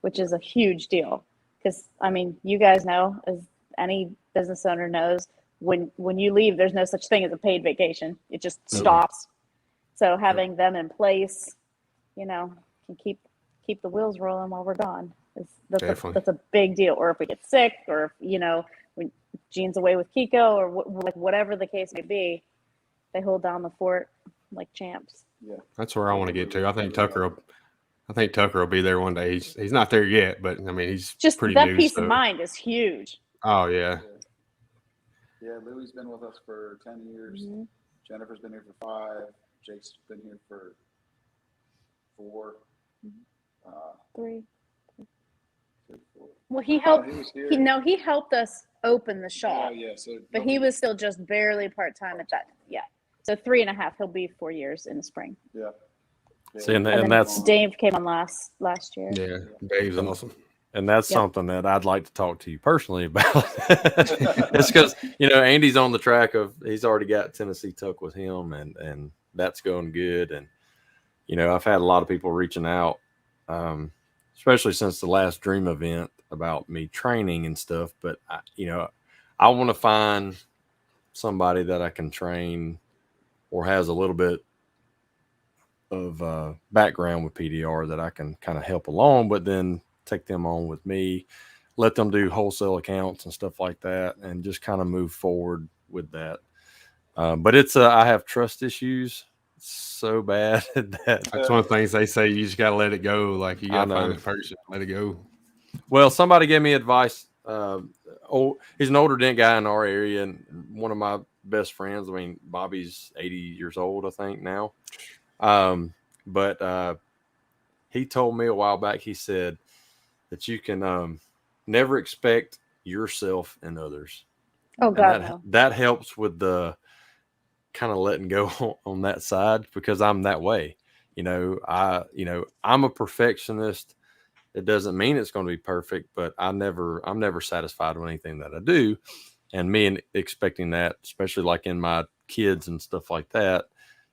which is a huge deal. Because, I mean, you guys know, as any business owner knows, when you leave, there's no such thing as a paid vacation. It just stops. So having them in place, can keep the wheels rolling while we're gone. That's a big deal. Or if we get sick, or if, when Gene's away with Kiko, or whatever the case may be, they hold down the fort like champs. Yeah, that's where I want to get to. I think Tucker will be there one day. He's not there yet, but I mean, he's just pretty that new, peace of mind is huge. Oh yeah. Yeah, Louie's been with us for 10 years. Mm-hmm. Jennifer's been here for 5. Jake's been here for 4. 3. 4. Well, he helped. He was here. He helped us open the shop. Yeah. So, But he was still just barely part-time at that. Yeah. So 3.5. He'll be 4 years in the spring. Yeah. See, and then that's Dave came on last year. Yeah, Dave's awesome. And that's something that I'd like to talk to you personally about. It's because, Andy's on the track of, he's already got Tennessee Tuck with him, and that's going good. And, I've had a lot of people reaching out, especially since the last Dream event, about me training and stuff. But, I want to find somebody that I can train or has a little bit of background with PDR that I can kind of help along, but then take them on with me, let them do wholesale accounts and stuff like that, and just kind of move forward with that. But I have trust issues so bad that that's one of the things they say. You just got to let it go. Like you got to find a person, let it go. Well, somebody gave me advice. He's an older dent guy in our area, and one of my best friends. I mean, Bobby's 80 years old, I think now. But he told me a while back, he said that you can never expect yourself in others. Oh God, no. That helps with the kind of letting go on that side, because I'm that way. I'm a perfectionist. It doesn't mean it's going to be perfect, but I'm never satisfied with anything that I do. And me expecting that, especially like in my kids and stuff like that,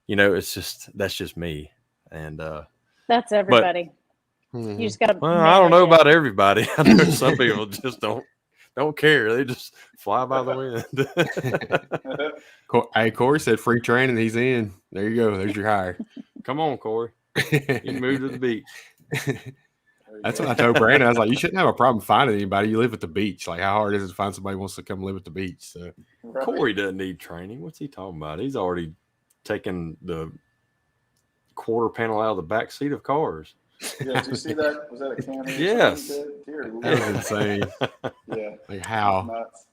that's just me. And that's everybody. You just gotta. Well, I don't know about everybody. I know some people just don't care. They just fly by the wind. Hey, Corey said free training. He's in. There you go. There's your hire. Come on, Corey. You can move to the beach. That's what I told Brandon. I was like, you shouldn't have a problem finding anybody. You live at the beach. Like, how hard is it to find somebody who wants to come live at the beach? So Corey doesn't need training. What's he talking about? He's already taken the quarter panel out of the back seat of cars. Yeah, did you see that? Was that a camera? Yes. That was insane. Yeah. Like how? Nuts.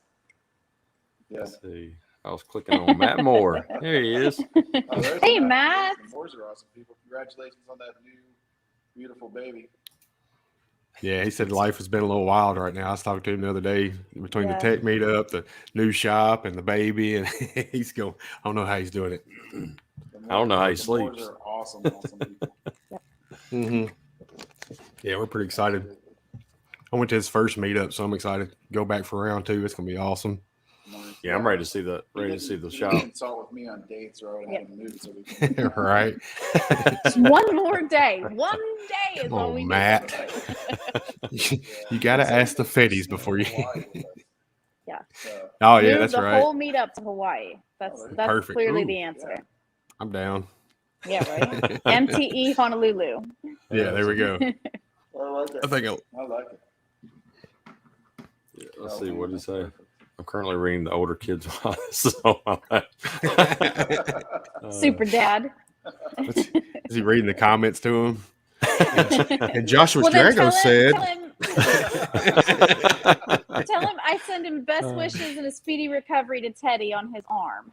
Yeah. Let's see. I was clicking on Matt Moore. There he is. Oh, hey, Matt. Moores are awesome people. Congratulations on that new beautiful baby. Yeah, he said life has been a little wild right now. I was talking to him the other day between the tech meetup, the new shop, and the baby, and he's going, I don't know how he's doing it. I don't know how he sleeps. Moores are awesome people. Mm-hmm. Yeah, we're pretty excited. I went to his first meetup, so I'm excited to go back for round 2. It's gonna be awesome. Yeah, I'm ready to see the shop. Consult with me on dates, or I would have him moved so we can. Right. Just one more day. One day is all we need. Matt. You got to ask the Fettys before you. Yeah. Oh yeah, Move that's the right. whole meetup to Hawaii. That's Perfect. clearly Ooh. the answer. Yeah. I'm down. Yeah, right. MTE Honolulu. Yeah, there we go. I like it. I think I like it. Yeah, let's see, what did he say? I'm currently reading the older kids. Super dad. Is he reading the comments to him? And Joshua Well, then Drago said, tell him I send him best wishes and a speedy recovery to Teddy on his arm.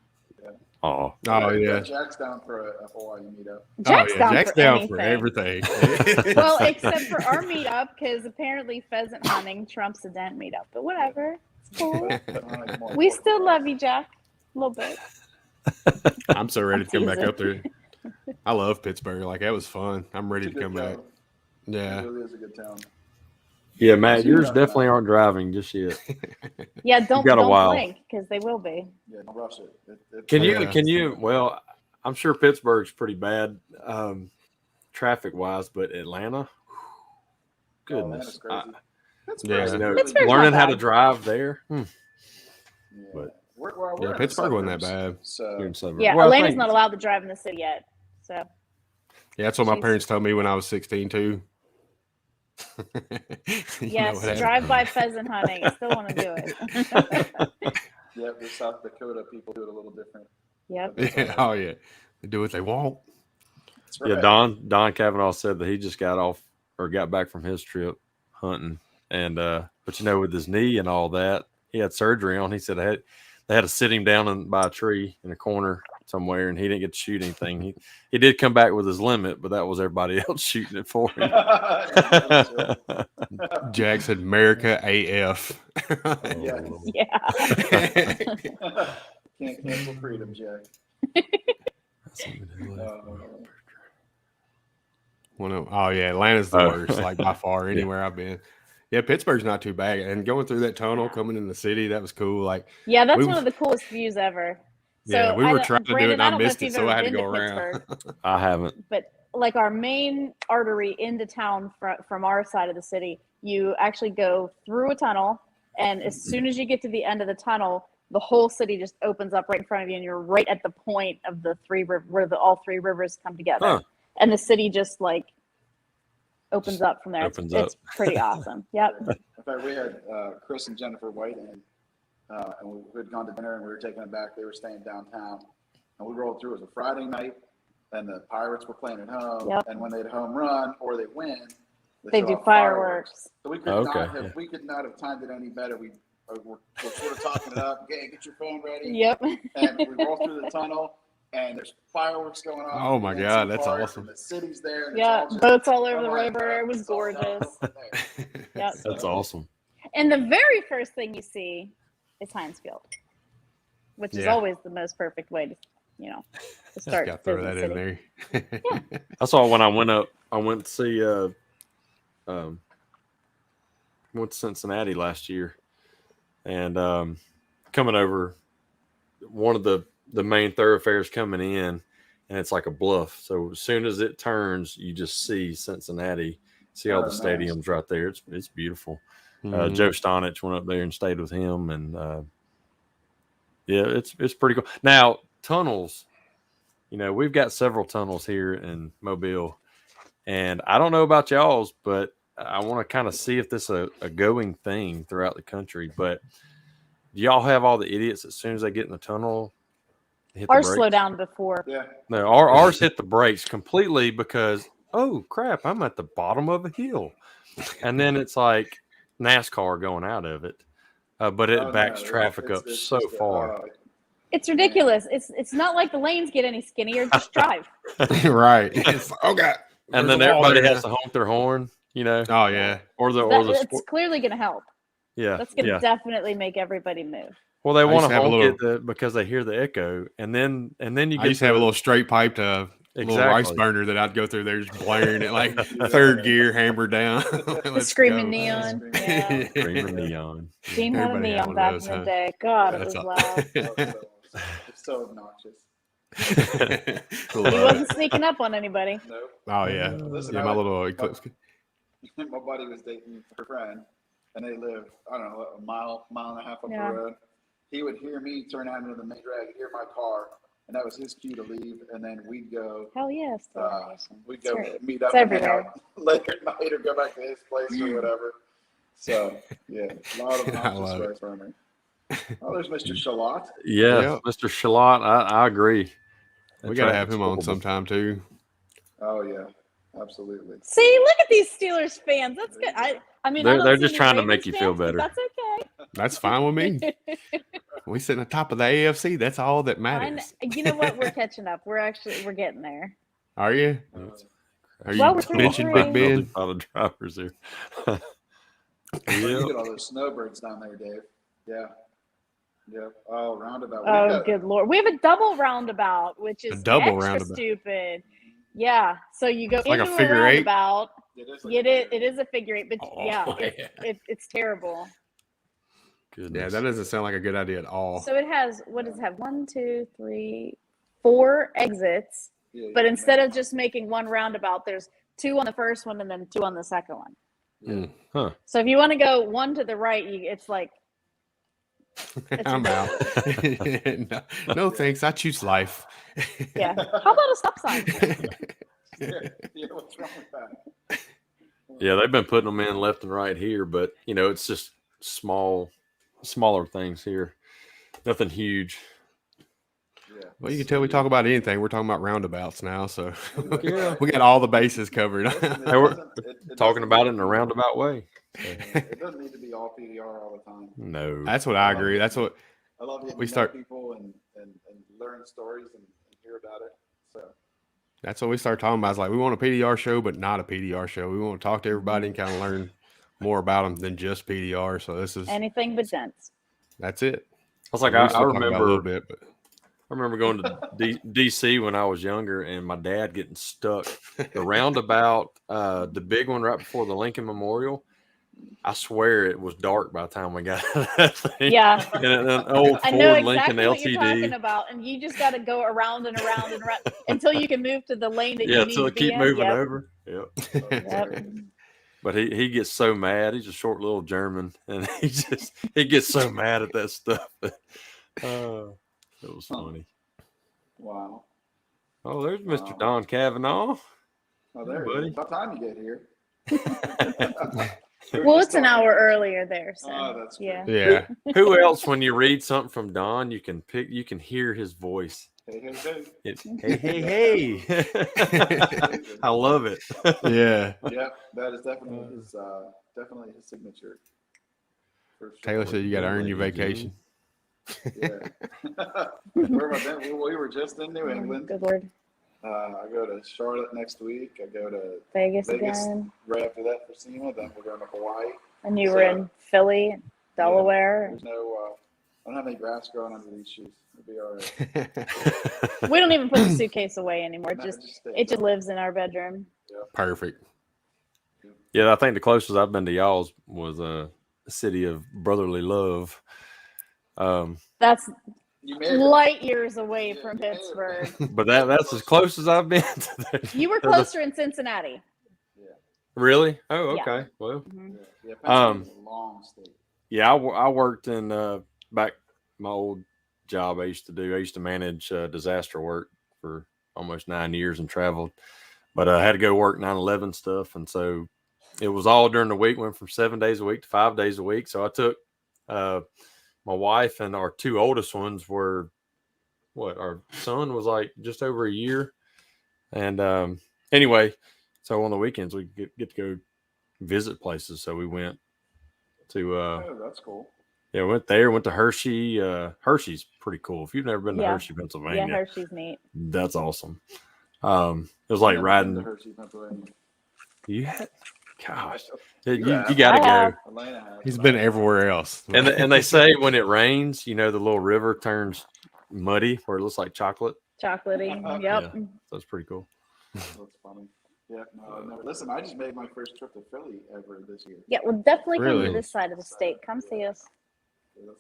Oh, yeah. Jack's down for a Hawaii meetup. Jack's down for anything. everything. Well, except for our meetup, because apparently pheasant hunting trumps the dent meetup. But whatever. It's cool. We still love you, Jack. A little bit. I'm so ready to come back up there. I love Pittsburgh. Like, that was fun. I'm ready to come back. Yeah. It really is a good town. yeah, Matt, yours definitely aren't driving just yet. Yeah, don't blink, because they will be. Yeah, don't rush it. Can you? Well, I'm sure Pittsburgh's pretty bad traffic-wise, but Atlanta, goodness, learning how to drive there. But Pittsburgh wasn't that bad. So yeah, Atlanta's not allowed to drive in the city yet. So Yeah, that's what my She's- parents told me when I was 16 too. You know yes, what happened. drive-by pheasant hunting. I still want to do it. Yeah, the South Dakota people do it a little different. Yep. Yeah, oh yeah, they do what they want. That's right. Yeah, Don Cavanaugh said that he just got back from his trip hunting, and but you know, with his knee and all that, he had surgery on. He said they had to sit him down by a tree in a corner somewhere, and he didn't get to shoot anything. He did come back with his limit, but that was everybody else shooting it for him. Jack said, "America AF." Yeah. Yeah. Can't cancel freedom, Jack. Oh yeah, Atlanta's the Oh. worst, like by far anywhere I've been. Yeah, Pittsburgh's not too bad, and going through that tunnel, coming in the city, that was cool. Like, Yeah, that's We- one of the coolest views ever. So yeah, we were I- trying to do it, Brandon, and I I don't know if missed it, you've so ever I had to been go around. Pittsburgh, I haven't. but like our main artery into town from our side of the city, you actually go through a tunnel, and as soon as you get to the end of the tunnel, the whole city just opens up right in front of you, and you're right at the point of the where all three rivers come together, Huh. and the city just like opens up from there. Opens It's pretty awesome. Yep. In fact, we had Chris and Jennifer White in, and we had gone to dinner, and we were taking them back. They were staying downtown, and we rolled through. It was a Friday night, and the Pirates were playing at home. Yep. And when they had home run or they win, They show do off fireworks. So we could we could not have timed it any better. We're sort of talking it up. Okay, get your phone ready. Yep. And we roll through the tunnel, and there's fireworks going on. Oh my And God, some that's cars, awesome. and the city's there. And Yeah, it's all just, boats all over the oh my river. God, It was it's all gorgeous. down there. Yep. That's awesome. And the very first thing you see is Heinz Field, which is Yeah. always the most perfect way to, to start. Got to throw that visiting in city. there. I saw when I went up. I went to see. Went to Cincinnati last year, and coming over one of the main thoroughfares coming in, and it's like a bluff. So as soon as it turns, you just see Cincinnati. See all Oh, the nice. stadiums right there. It's beautiful. Mhm. Joe Stonich went up there and stayed with him, and yeah, it's pretty cool. Now tunnels, we've got several tunnels here in Mobile, and I don't know about y'all's, but I want to kind of see if this is a going thing throughout the country. But do y'all have all the idiots as soon as they get in the tunnel? Hit the Ours brakes? slow down before. Yeah. No, ours hit the brakes completely because, oh crap, I'm at the bottom of a hill, and then it's like NASCAR going out of it, but it Oh, no, backs traffic up it's so just far. It's ridiculous. It's not like the lanes get any skinnier. Just drive. Right. It's, oh God. And There's then a wall everybody there. has to honk their horn, Oh yeah. or the It's sport. clearly going to help. Yeah, That's going to yeah. definitely make everybody move. Well, they used want to to have a honk little- it because they hear the echo, and then you I get used to have a little straight pipe to little rice Exactly. burner that I'd go through there just blaring it like third gear, hammer down. The Let's screaming go. neon. Yeah. screaming neon. Gene had a Everybody had neon one of back those, in the huh? day. God, it That's was all. loud. It's so obnoxious. He wasn't sneaking up on anybody. Nope. Oh yeah. Listen, Yeah, my little Eclipse. My buddy was dating her friend, and they lived, I don't know, a mile and a half up Yeah. the road. He would hear me turn out into the main drag, hear my car, and that was his cue to leave. And then we'd go, Hell yes. we'd go It's meet up it's and hang everywhere. out later at night or go back to his place or whatever. So yeah, a lot of I obnoxious love it. rice burner. Oh, there's Mr. Shalot. Yeah, Yeah. Mr. Shalot, I agree. We gotta have him on horrible. sometime too. Oh yeah, absolutely. See, look at these Steelers fans. That's good. I mean, They're- I don't they're see just any trying to Ravens make you feel fans, but better. That's okay. That's fine with me. We sit on top of the AFC. That's all that matters. You know what? We're catching up. We're getting there. Are you? Are you Well, we're 3-3. bitching, Big Ben? A lot of drivers here. Look at all those snowbirds down there, Dave. Yeah. Yep. Oh, roundabout. Oh, good Lord. We have a double roundabout, which is double extra roundabout. stupid. Yeah. So you go like a into figure eight? roundabout. It is like It is a figure eight, but Oh, yeah, yeah. it's terrible. Goodness. Yeah, that doesn't sound like a good idea at all. So it has, what does it have? 1, 2, 3, 4 exits. Yeah, But yeah. instead of just making one roundabout, there's 2 on the first one and then 2 on the second one. Mm. Huh. So if you want to go one to the right, it's like I'm out. No, thanks. I choose life. Yeah. How about a stop sign? Yeah, what's wrong with that? Yeah, they've been putting them in left and right here, but it's just smaller things here. Nothing huge. Yeah. Well, you can tell we talk about anything. We're talking about roundabouts now, so Yeah. we got all the bases covered. Listen, Hey, we're it talking doesn't about need it in to a be- roundabout way. It doesn't need to be all PDR all the time. No. That's what I agree. That's what I love getting We to start- know people and learn stories and hear about it. So that's what we start talking about. It's like we want a PDR show, but not a PDR show. We want to talk to everybody and kind of learn more about them than just PDR. So this is Anything but gents. that's it. I was like, We I still talk about a little remember bit, but I remember going to DC when I was younger, and my dad getting stuck. The roundabout, the big one right before the Lincoln Memorial. I swear it was dark by the time we got out of that thing. Yeah. And an old I know Ford Lincoln exactly what you're talking LTD. about, and you just got to go around and around and around until you can move to the lane that Yeah, you need until to it be keep in. moving Yep. over. Yep. Yep. But he gets so mad. He's a short little German, and he gets so mad at that stuff. It was funny. wow. Oh, there's Mr. Wow. Don Cavanaugh. Oh, there buddy. it is. About time you get here. Well, it's an hour earlier there, so Oh, that's great. yeah. yeah. Who else, when you read something from Don, you can hear his voice. Hey, hey, hey. Hey. I love it. Yeah. Yeah, that is definitely his signature. For sure. Taylor said you got to earn your vacation. Yeah. Where have I been? We were just in New England. Good Lord. I go to Charlotte next week. I go to Vegas Vegas. again. Right after that for SEMA. Then we're going to Hawaii. And you were in Philly, Delaware. There's no, I don't have any grass growing under these shoes. It'll be all right. We don't even put the suitcase away anymore. No, It just lives in our bedroom. Perfect. Yeah, I think the closest I've been to y'all's was a city of brotherly love. That's You made it. light years away Yeah, from you made it. Pittsburgh. But that's as close as I've been to that. You were closer in Cincinnati. Really? Oh, Yeah. okay. Well, Mhm. Yeah, Pennsylvania's a long state. yeah, I worked in back my old job I used to manage disaster work for almost 9 years and traveled, but I had to go work 9/11 stuff, and so it was all during the week. Went from 7 days a week to 5 days a week. So I took my wife, and our two oldest ones were our son was like just over a year, and anyway, so on the weekends we get to go visit places. So we went to Oh, that's cool. yeah, went to Hershey. Hershey's pretty cool. If you've never been to Yeah. Hershey, Pennsylvania, Yeah, Hershey's neat. that's awesome. It was like Never riding. been to Hershey, Pennsylvania. You had, gosh, You you have. got to I have. go. Atlanta has. He's been everywhere else. And they say when it rains, the little river turns muddy, where it looks like chocolate. Chocolatey. Yep. Yeah. So it's pretty cool. That's funny. Yeah, no, I've never. Listen, I just made my first trip to Philly ever this year. Yeah, well, definitely come Really? to this side of the state. Come see us.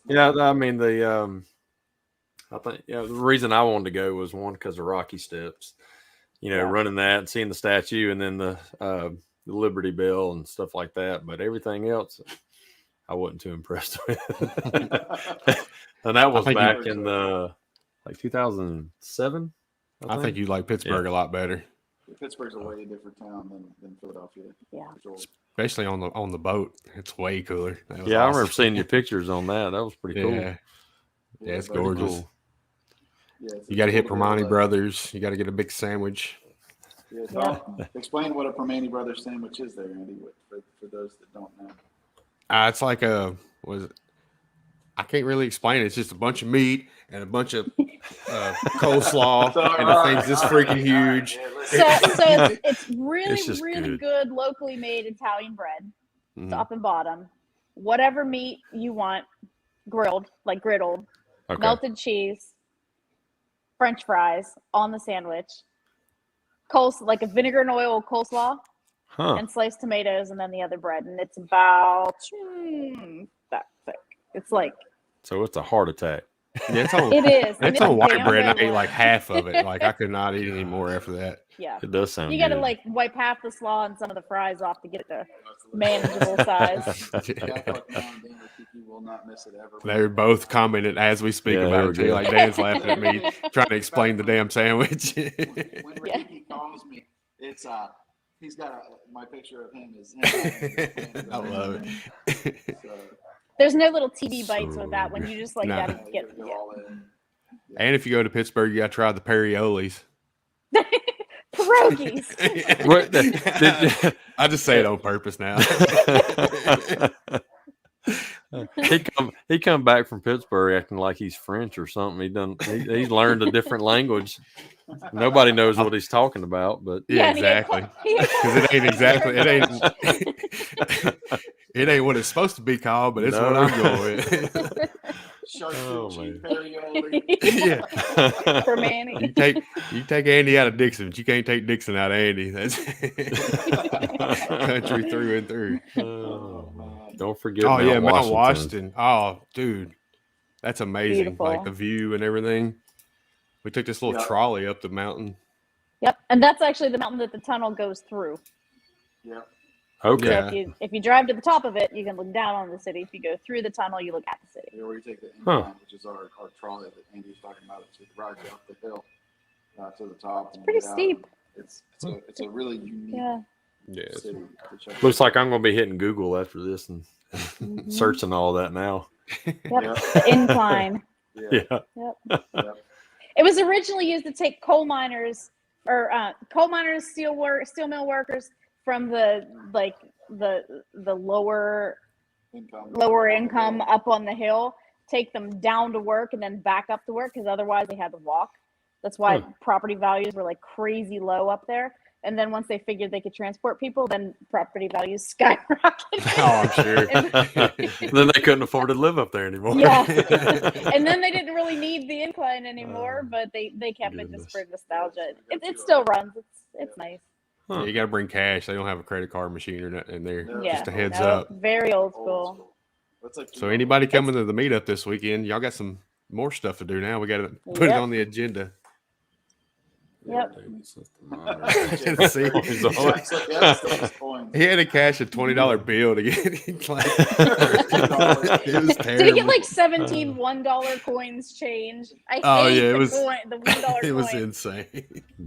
Yeah, I mean I think the reason I wanted to go was one because of Rocky Steps. Yeah. Running that and seeing the statue, and then the Liberty Bell and stuff like that. But everything else, I wasn't too impressed with. And that was think back in like 2007. I think you like Pittsburgh a lot better, Pittsburgh's a way different town than Philadelphia. Yeah. For sure. especially on the boat. It's way cooler. That was Yeah, I awesome. remember seeing your pictures on that. That was pretty cool. Yeah, yeah, it's very gorgeous. cool. Yeah, it's You got to hit cool to Permani go, Brothers. You got to get a big sandwich. Yeah, explain what a Permani Brothers sandwich is there, Andy, for those that don't know. It's like I can't really explain it. It's just a bunch of meat and a bunch of coleslaw, and the thing's just freaking huge. So it's really, It's just really good locally made Italian bread, Mhm. top and bottom. Whatever meat you want, grilled, like griddled, Okay. melted cheese, French fries on the sandwich, like a vinegar and oil coleslaw, Huh. and sliced tomatoes, and then the other bread. And it's about that thick. It's like, So it's a heart attack. Yeah, it's on, it is. and it's on white damn bread. I good ate like work. half of it. Like I could not eat any more after that. Yeah. It does sound You got to good. like wipe half the slaw and some of the fries off to get it to manageable size. Yeah, I fuck mom and dad with You will not miss it ever. They're both commenting as we speak Yeah, about it there we too. go. Like Dan's laughing at me, trying to explain the damn sandwich. When Ricky calls me, it's he's got my picture of him is him. I love it. So, There's no little TV bites with that one. You just like No. gotta you get gotta go all in. And if you go to Pittsburgh, you got to try the Periolis. pierogies. What, I just say it on purpose now. he come back from Pittsburgh acting like he's French or something. He's learned a different language. Nobody knows what he's talking about, but Yeah, and he had exactly. he had Because it ain't exactly it ain't what it's supposed to be called, but it's what I'm going with. Charcuterie, man. Perioli. Yeah. for Manny. You take Andy out of Dixon, but you can't take Dixon out of Andy. That's country through and through. Don't forget. Oh yeah, Mount Washington. Washington. Oh, dude, that's amazing. Beautiful. Like the view and everything. We took this little Yeah. trolley up the mountain. Yep, and that's actually the mountain that the tunnel goes through. Yeah. Okay. Yeah. So if you drive to the top of it, you can look down on the city. If you go through the tunnel, you look at the city. Or you take the Huh. incline, which is our trolley that Andy was talking about. It rides you up the hill to the top. And Pretty get out. steep. It's a really unique Yeah. Yeah. city to check Looks out. like I'm going to be hitting Google after this and Mhm. searching all that now. Yep. Yeah. The incline. Yeah. Yeah. Yep. Yeah. It was originally used to take coal miners, steel mill workers from the lower income up on the hill, take them down to work and then back up to work because otherwise they had to walk. That's why property values were like crazy low up there. And then once they figured they could transport people, then property values skyrocketed. Oh, I'm sure. Then they couldn't afford to live up there anymore. Yeah. And then they didn't really need the incline anymore, but they kept it just for nostalgia. It still runs. It's nice. Yeah, you got to bring cash. They don't have a credit card machine or nothing in there. No. Yeah. Just a heads No, up. Very old school. That's like, So anybody coming to the meetup this weekend, y'all got some more stuff to do now. We got to put it Yep. on the agenda. Yep. See? He had to cash a $20 bill to get like, it was terrible. Did he get like 17 $1 coins change? I hate the $1 it was coin. insane.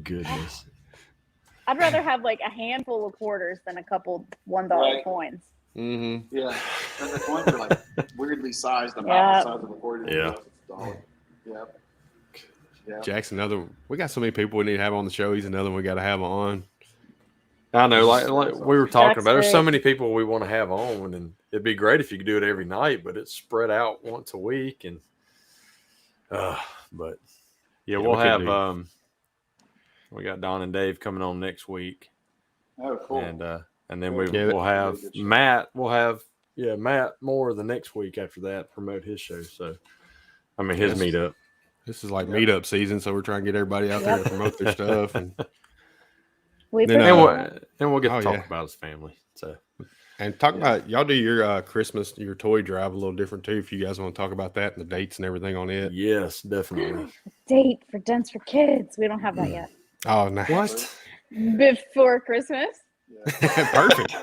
Goodness. I'd rather have like a handful of quarters than a couple $1 Right. coins. Mm-hmm. Yeah, and the coins are like weirdly sized about Yeah. the size of a quarter. Yeah. It's a dollar. Yep. Yeah. Jack's we got so many people we need to have on the show. He's another one we got to have on. I know, like we were talking That's about, there's so great. many people we want to have on, and it'd be great if you could do it every night, but it's spread out once a week, and but yeah, we'll we could have do. we got Don and Dave coming on next week, Oh, cool. and then Yeah, we'll have really good show. Matt. We'll have Matt more the next week after that, promote his show. So I mean his Yes. meetup. This is like meetup season, so we're trying to get everybody out there to promote their stuff. And We Then, put And we'll get to talk yeah. about his family. So talk about y'all do your Christmas, your toy drive a little different too. If you guys want to talk about that and the dates and everything on it. yes, definitely. date for Dents for Kids. We don't have that yet. Oh, nice. What? Before Christmas. Perfect.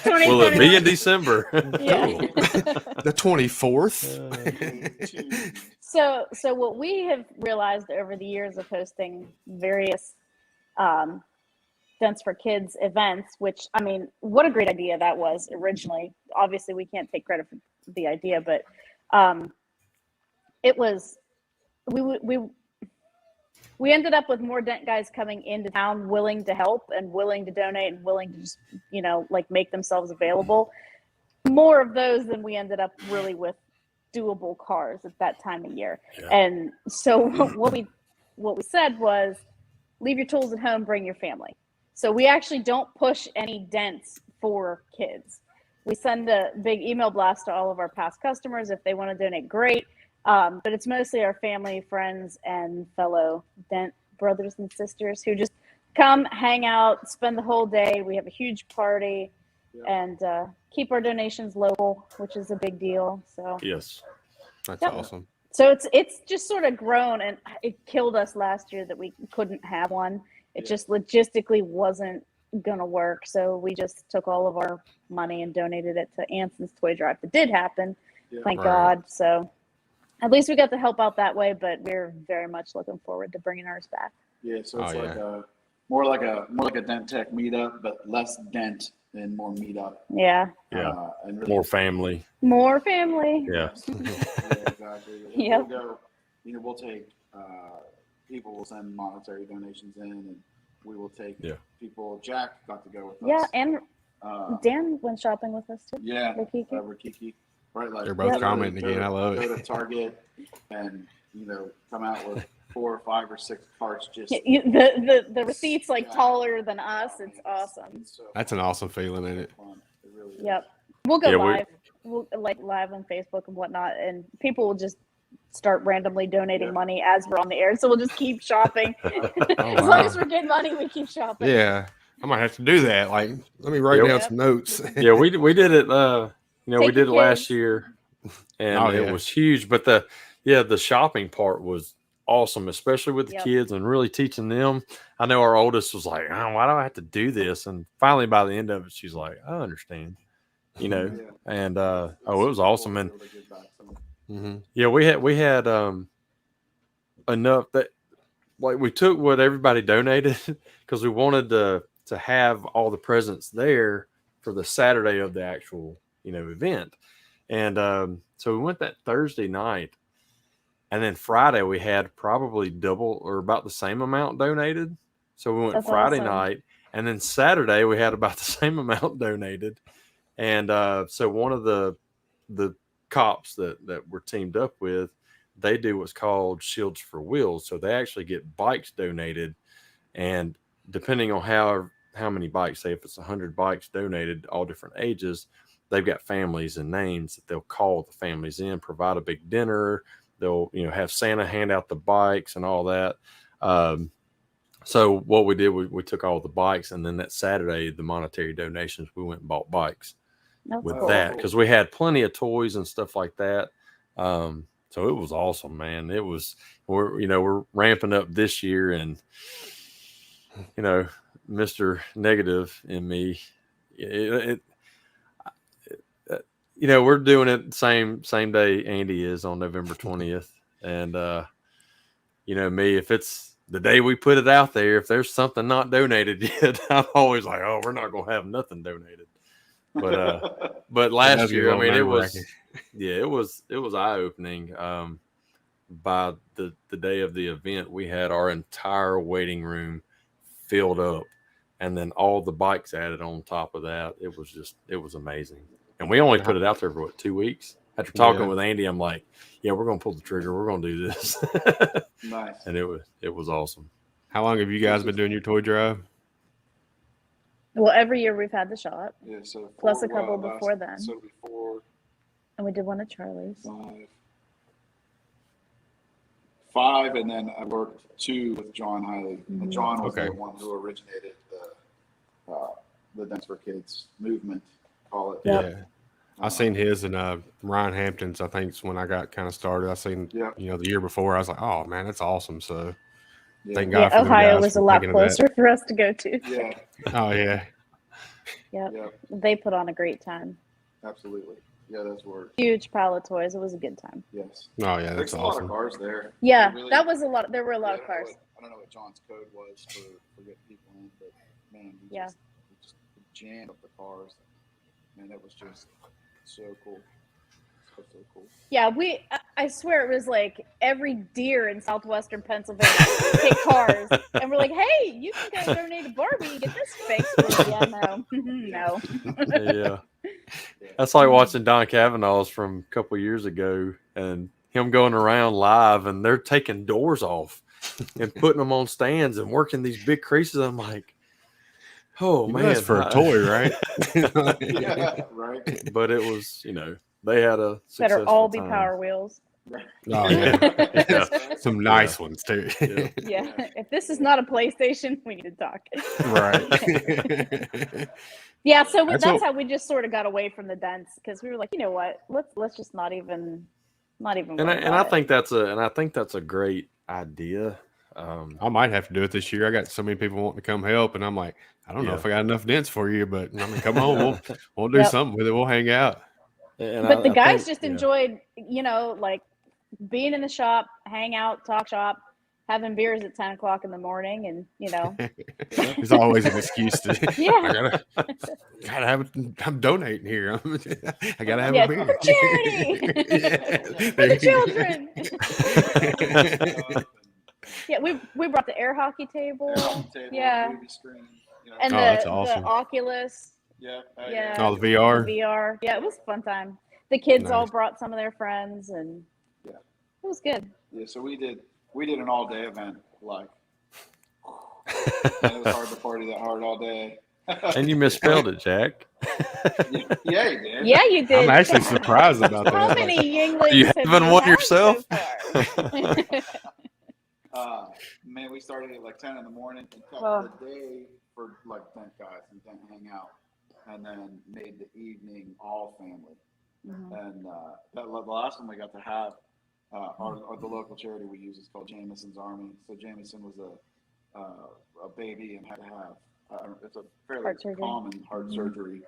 Will it be in December? Yeah. The 24th. So what we have realized over the years of hosting various Dents for Kids events, which, I mean, what a great idea that was originally. Obviously, we can't take credit for the idea, but it was, we ended up with more Dent guys coming into town willing to help and willing to donate and willing to just, like make themselves available. More of those than we ended up really with doable cars at that time of year. Yeah. And so what we said was, leave your tools at home, bring your family. So we actually don't push any dents for kids. We send a big email blast to all of our past customers. If they want to donate, great. But it's mostly our family, friends, and fellow dent brothers and sisters who just come, hang out, spend the whole day. We have a huge party. And keep our donations local, which is a big deal. So Yes. That's Yep. awesome. so it's just sort of grown, and it killed us last year that we couldn't have one. It just logistically wasn't gonna work. So we just took all of our money and donated it to Anson's Toy Drive that did happen. Thank Right. God. So at least we got to help out that way, but we're very much looking forward to bringing ours back. Yeah, so it's Oh, like yeah. more like a Dent Tech meetup, but less dent and more meetup. Yeah. Yeah. And really, More family. More family. Yeah. yeah, exactly. Yep. We'll go. We'll take people will send monetary donations in, and we will take people. Jack got to go with us. Yeah, and Dan went shopping with us too. Yeah, Rikiki. Rikiki. Right, like They're both Yep. commenting again. I love Go it. to Target and come out with 4 or 5 or 6 carts. Just The receipt's like taller than us. It's awesome. so That's an awesome feeling, isn't it? fun. It really is. Yep. We'll go Yeah, live. We'll live on Facebook and whatnot, and people will just start randomly donating money as we're on the air. So we'll just keep shopping. As long as we're getting money, we keep shopping. Yeah. I might have to do that. Like, let me write down some notes. Yeah, we did it. We Take did it your last kids. year, and it was huge. But the shopping part was awesome, especially with the kids and really teaching them. I know our oldest was like, "Oh, why do I have to do this?" And finally, by the end of it, she's like, "I understand," And it was awesome. And we had enough that like we took what everybody donated because we wanted to have all the presents there for the Saturday of the actual event. And so we went that Thursday night, and then Friday we had probably double or about the same amount donated. So we went That's Friday awesome. night, and then Saturday we had about the same amount donated. And so one of the cops that we're teamed up with, they do what's called Shields for Wheels. So they actually get bikes donated, and depending on how many bikes, say if it's 100 bikes donated, all different ages, they've got families and names that they'll call the families in, provide a big dinner. They'll have Santa hand out the bikes and all that. So what we did, we took all the bikes, and then that Saturday, the monetary donations, we went and bought bikes. That's with cool. that, because we had plenty of toys and stuff like that. So it was awesome, man. It was, we're ramping up this year, and Mr. Negative in me, we're doing it same day Andy is on November 20th. And me, if it's the day we put it out there, if there's something not donated yet, I'm always like, oh, we're not gonna have nothing donated. But last year, I mean, it was eye opening. By the day of the event, we had our entire waiting room filled up, and then all the bikes added on top of that. It was amazing. And we only put it out there for 2 weeks. After talking with Andy, I'm like, yeah, we're gonna pull the trigger. We're gonna do this. Nice. And it was awesome. How long have you guys been doing your toy drive? Well, every year we've had the shop, Yeah, so plus a couple before then. So before And we did one at Charlie's. 5, and then I worked 2 with John Hiley. Mm-hmm. And John was the one who originated the Dance for Kids movement, call it. Yep. Yeah. I seen his and Ryan Hampton's, I think, when I got kind of started. I seen, the year before, I was like, oh, man, that's awesome. So thank God for them Ohio guys was for a lot thinking of that. closer for us to go to. Yeah, Oh, yeah. Yep. They put on a great time. absolutely. Yeah, that's word. Huge pile of toys. It was a good time. Yes. Oh, yeah, There's that's a lot of awesome. cars there. Yeah, Really- that was a lot. There were a lot of I cars. don't know what John's code was for getting people in, but man, he Yeah. just jammed up the cars. Man, that was just so cool. So cool. Yeah, I swear it was like every deer in southwestern Pennsylvania hit cars. And we're like, hey, you can go donate to Barbie and get this fixed. Like, yeah, no. No. Yeah. That's like watching Don Cavanaugh's from a couple of years ago, and him going around live, and they're taking doors off and putting them on stands and working these big creases. I'm like, oh, man. That's for a toy, right? Yeah, right. But it was, they had a Better successful all be time. Power Wheels. Oh, yeah. Yeah. Some nice ones, too. Yeah. Yeah. If this is not a PlayStation, we need to talk. Right. Yeah, so That's that's what- how we just sort of got away from the dents, because we were like, you know what? Let's just not even. And worry I about think that's a great idea. I might have to do it this year. I got so many people wanting to come help, and I'm like, I don't know if I got enough dents for you, but I mean, come on, we'll do Yep. something with it. We'll hang out. But the guys just enjoyed, like being in the shop, hang out, talk shop, having beers at 10 o'clock in the morning, and there's always an excuse to. Yeah. gotta have. I'm donating here. I gotta have a beer for charity. For the children. Yeah, we brought the air hockey table. Yeah. Movie screen, And that's the awesome. Oculus. Yeah. Oh, the VR. The VR. Yeah, it was a fun time. The kids all Nice. brought some of their friends, and it was good. Yeah, so we did an all day event, like, and it was hard to party that hard all day. And you misspelled it, Jack. Yeah, you did. Yeah, you did. I'm actually surprised about that. How many Yinglings You have haven't you won had yourself? so far? Man, we started at like 10 in the morning and kept the day for like tent guys and tent hang out, and then made the evening all family. Mm-hmm. And the last one we got to have, the local charity we use is called Jameson's Army. So Jameson was a baby and had to have it's a fairly common heart surgery,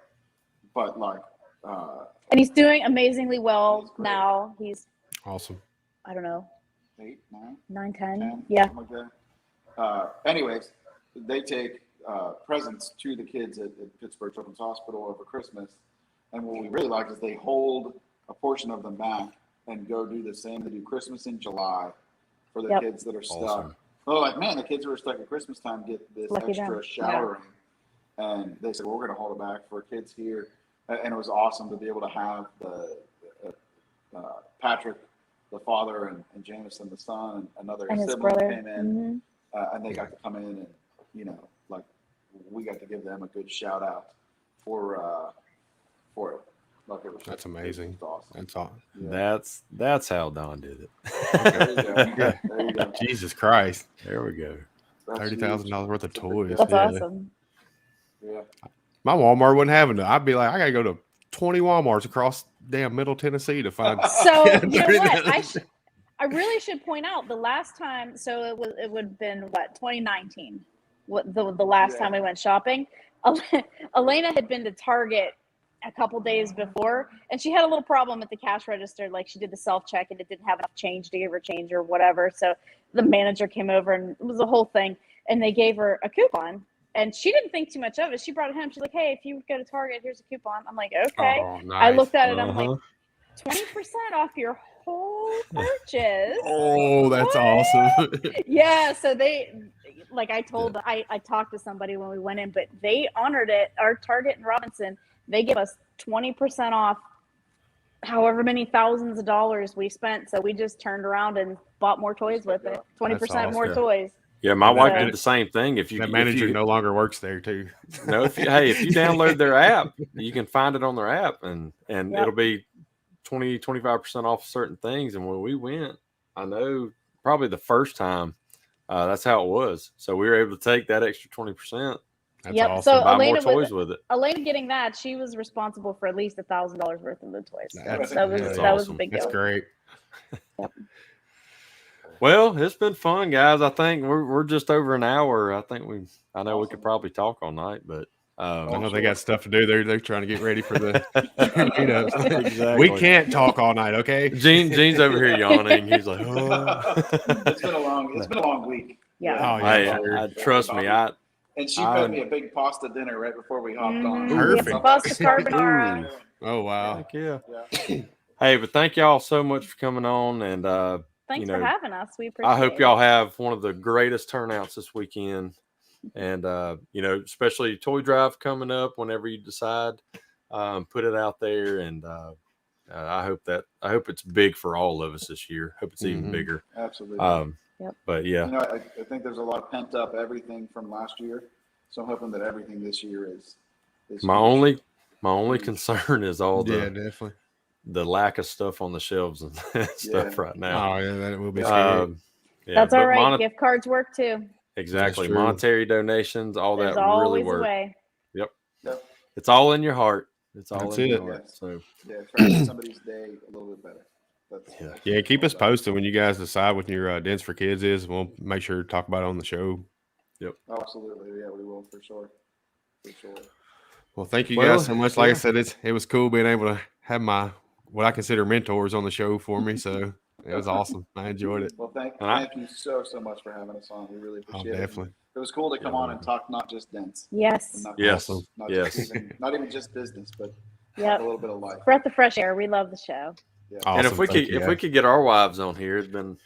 but like and he's doing amazingly well now. He's awesome. I don't know, 8, 9, 10. 10, Yeah. something like that. Anyways, they take presents to the kids at Pittsburgh Children's Hospital over Christmas, and what we really like is they hold a portion of them back and go do the same. They do Christmas in July for the kids that are stuck. Awesome. Well, like, man, the kids who are stuck at Christmas time get this Lucky extra them. showering. Yeah. And they said, well, we're going to hold it back for kids here. And it was awesome to be able to have the Patrick, the father, and Jameson, the son, and another sibling came in. And they got to come in and, like, we got to give them a good shout out for it. Like, That's amazing. It was awesome. That's awesome. Yeah. That's how Don did it. There you go. There you go. Jesus Christ. There we go. $30,000 worth of toys. That's awesome. Yeah. My Walmart wouldn't have it. I'd be like, I gotta go to 20 Walmarts across damn Middle Tennessee to find. So you know what? I really should point out the last time. So it would have been 2019. The last time we went shopping. Elena had been to Target a couple days before, and she had a little problem at the cash register. Like, she did the self-check and it didn't have enough change to give her change or whatever. So the manager came over and it was a whole thing, and they gave her a coupon, and she didn't think too much of it. She brought it home. She's like, hey, if you go to Target, here's a coupon. I'm like, okay. Oh, nice. I looked at it. I'm like, 20% off your whole purchase. Oh, that's awesome. Yeah. So they, like, I talked to somebody when we went in, but they honored it. Our Target in Robinson, they give us 20% off however many thousands of dollars we spent. So we just turned around and bought more toys with it. 20% more toys. Yeah, my wife did the same thing. That manager no longer works there too. No, if you download their app, you can find it on their app, and it'll be 25% off certain things. And when we went, I know probably the first time, that's how it was. So we were able to take that extra 20%. That's awesome. So buy Elena more toys with it. Elena getting that, she was responsible for at least $1,000 worth of the toys. That was a big deal. That's great. Yep. Well, it's been fun, guys. I think we're just over an hour. I know we could probably talk all night, but I know they got stuff to do. They're trying to get ready for the exactly. We can't talk all night, okay? Gene's over here yawning. He's like, oh. It's been a long week. Yeah. Oh, Hey, trust me, and she fed me a big pasta dinner right before we hopped on. Perfect. Pasta carbonara. Oh wow. Heck yeah. Hey, but thank y'all so much for coming on, and Thanks for having us. We appreciate it. I hope y'all have one of the greatest turnouts this weekend. And, especially toy drive coming up whenever you decide, put it out there. And I hope it's big for all of us this year. Hope it's even bigger. Absolutely. But yeah, I think there's a lot of pent up everything from last year. So I'm hoping that everything this year is my only concern is all definitely the lack of stuff on the shelves and stuff right now. Oh yeah, that will be scary. That's all right. Gift cards work too. Exactly. Monetary donations, all There's that really always work. a way. Yep. It's all in your heart. It's all That's in it. your heart. Yes. So try to make somebody's day a little bit better. Yeah, keep us posted when you guys decide what your Dents for Kids is. We'll make sure to talk about it on the show. Yep. Oh, absolutely. Yeah, we will for sure. For sure. Well, thank you guys so much. Like I said, it was cool being able to have my what I consider mentors on the show for me. So it was awesome. I enjoyed it. Well, thank you so much for having us on. We really appreciate it. Definitely. It was cool to come on and talk not just dents. Yes. Yes. Not even just business, but Yep. a little bit of life. Breath of fresh air. We love the show. Yeah. And Awesome. if we could get our wives on here, it'd been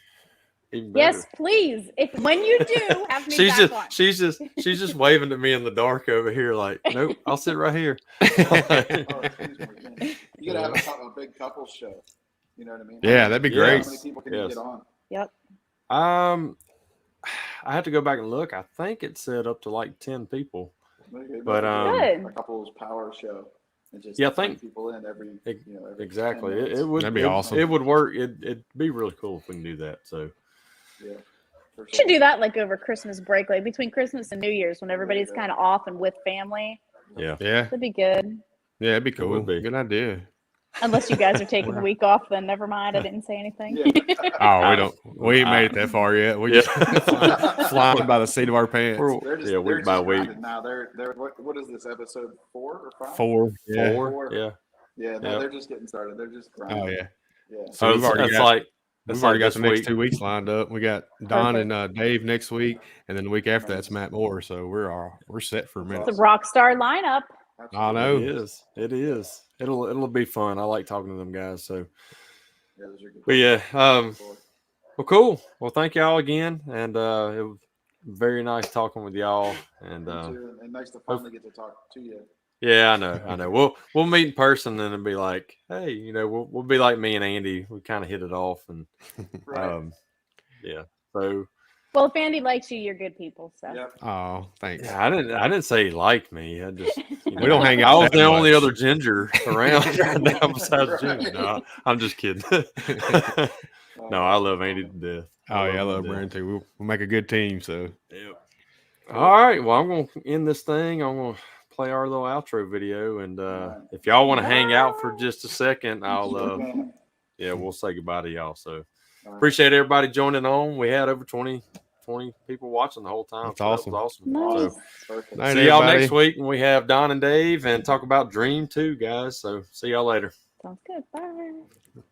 even better. Yes, please. When you do, have me back on. She's just waving at me in the dark over here, like, nope, I'll sit right here. Oh, excuse me. You gotta have a big couples show. You know what I mean? Yeah, that'd be great. How many people can you get on? Yep. I have to go back and look. I think it said up to like 10 people. But Good. A couples power show. And just I think people in every exactly. 10 minutes. It would That'd be awesome. It would work. It'd be really cool if we can do that. So yeah. For We should do that like over Christmas break, like between Christmas and New Year's when everybody's kind of off and with family. yeah. That'd be good. Yeah, it'd be cool. would be. Good idea. Unless you guys are taking a week off, then never mind. I didn't say anything. Oh, we ain't made it that far yet. We just flying by the seat of our pants. Week by week. Now they're what is this, episode 4 or 5? 4. Yeah. 4. Yeah. Yeah, no, they're just getting started. They're just grinding. Oh yeah. Yeah. So we've already got the next week. 2 weeks lined up. We got Don and Dave next week, and then the week after that's Matt Moore. So we're set for a minute. It's a rock star lineup. I know. It is. It'll be fun. I like talking to them guys. So, Yeah, those are good. but yeah. Well, cool. Well, thank y'all again, and it was very nice talking with y'all. And and nice to finally get to talk to you. yeah, I know. We'll meet in person, and it'll be like, hey, we'll be like me and Andy. We kind of hit it off, and Right. yeah. So. Well, if Andy likes you, you're good people. So. Yep. Oh, thanks. Yeah, I didn't say he liked me. I just We don't hang I out. was that the only much. other ginger around right now besides Right. Jimmy. No, I'm just kidding. No, I love Andy to death. Oh yeah, I love him to Brandon death. too. We'll make a good team. So Yep. All right. Well, I'm gonna end this thing. I'm gonna play our little outro video, and if y'all want to hang out for just a second, I'll we'll say goodbye to y'all. So appreciate everybody joining on. We had over 20 people watching the whole time. That's so awesome. That was awesome. Nice. So, Perfect. Night, see y'all everybody. next week, and we have Don and Dave and talk about Dream 2, guys. So see y'all later. Sounds good. Bye.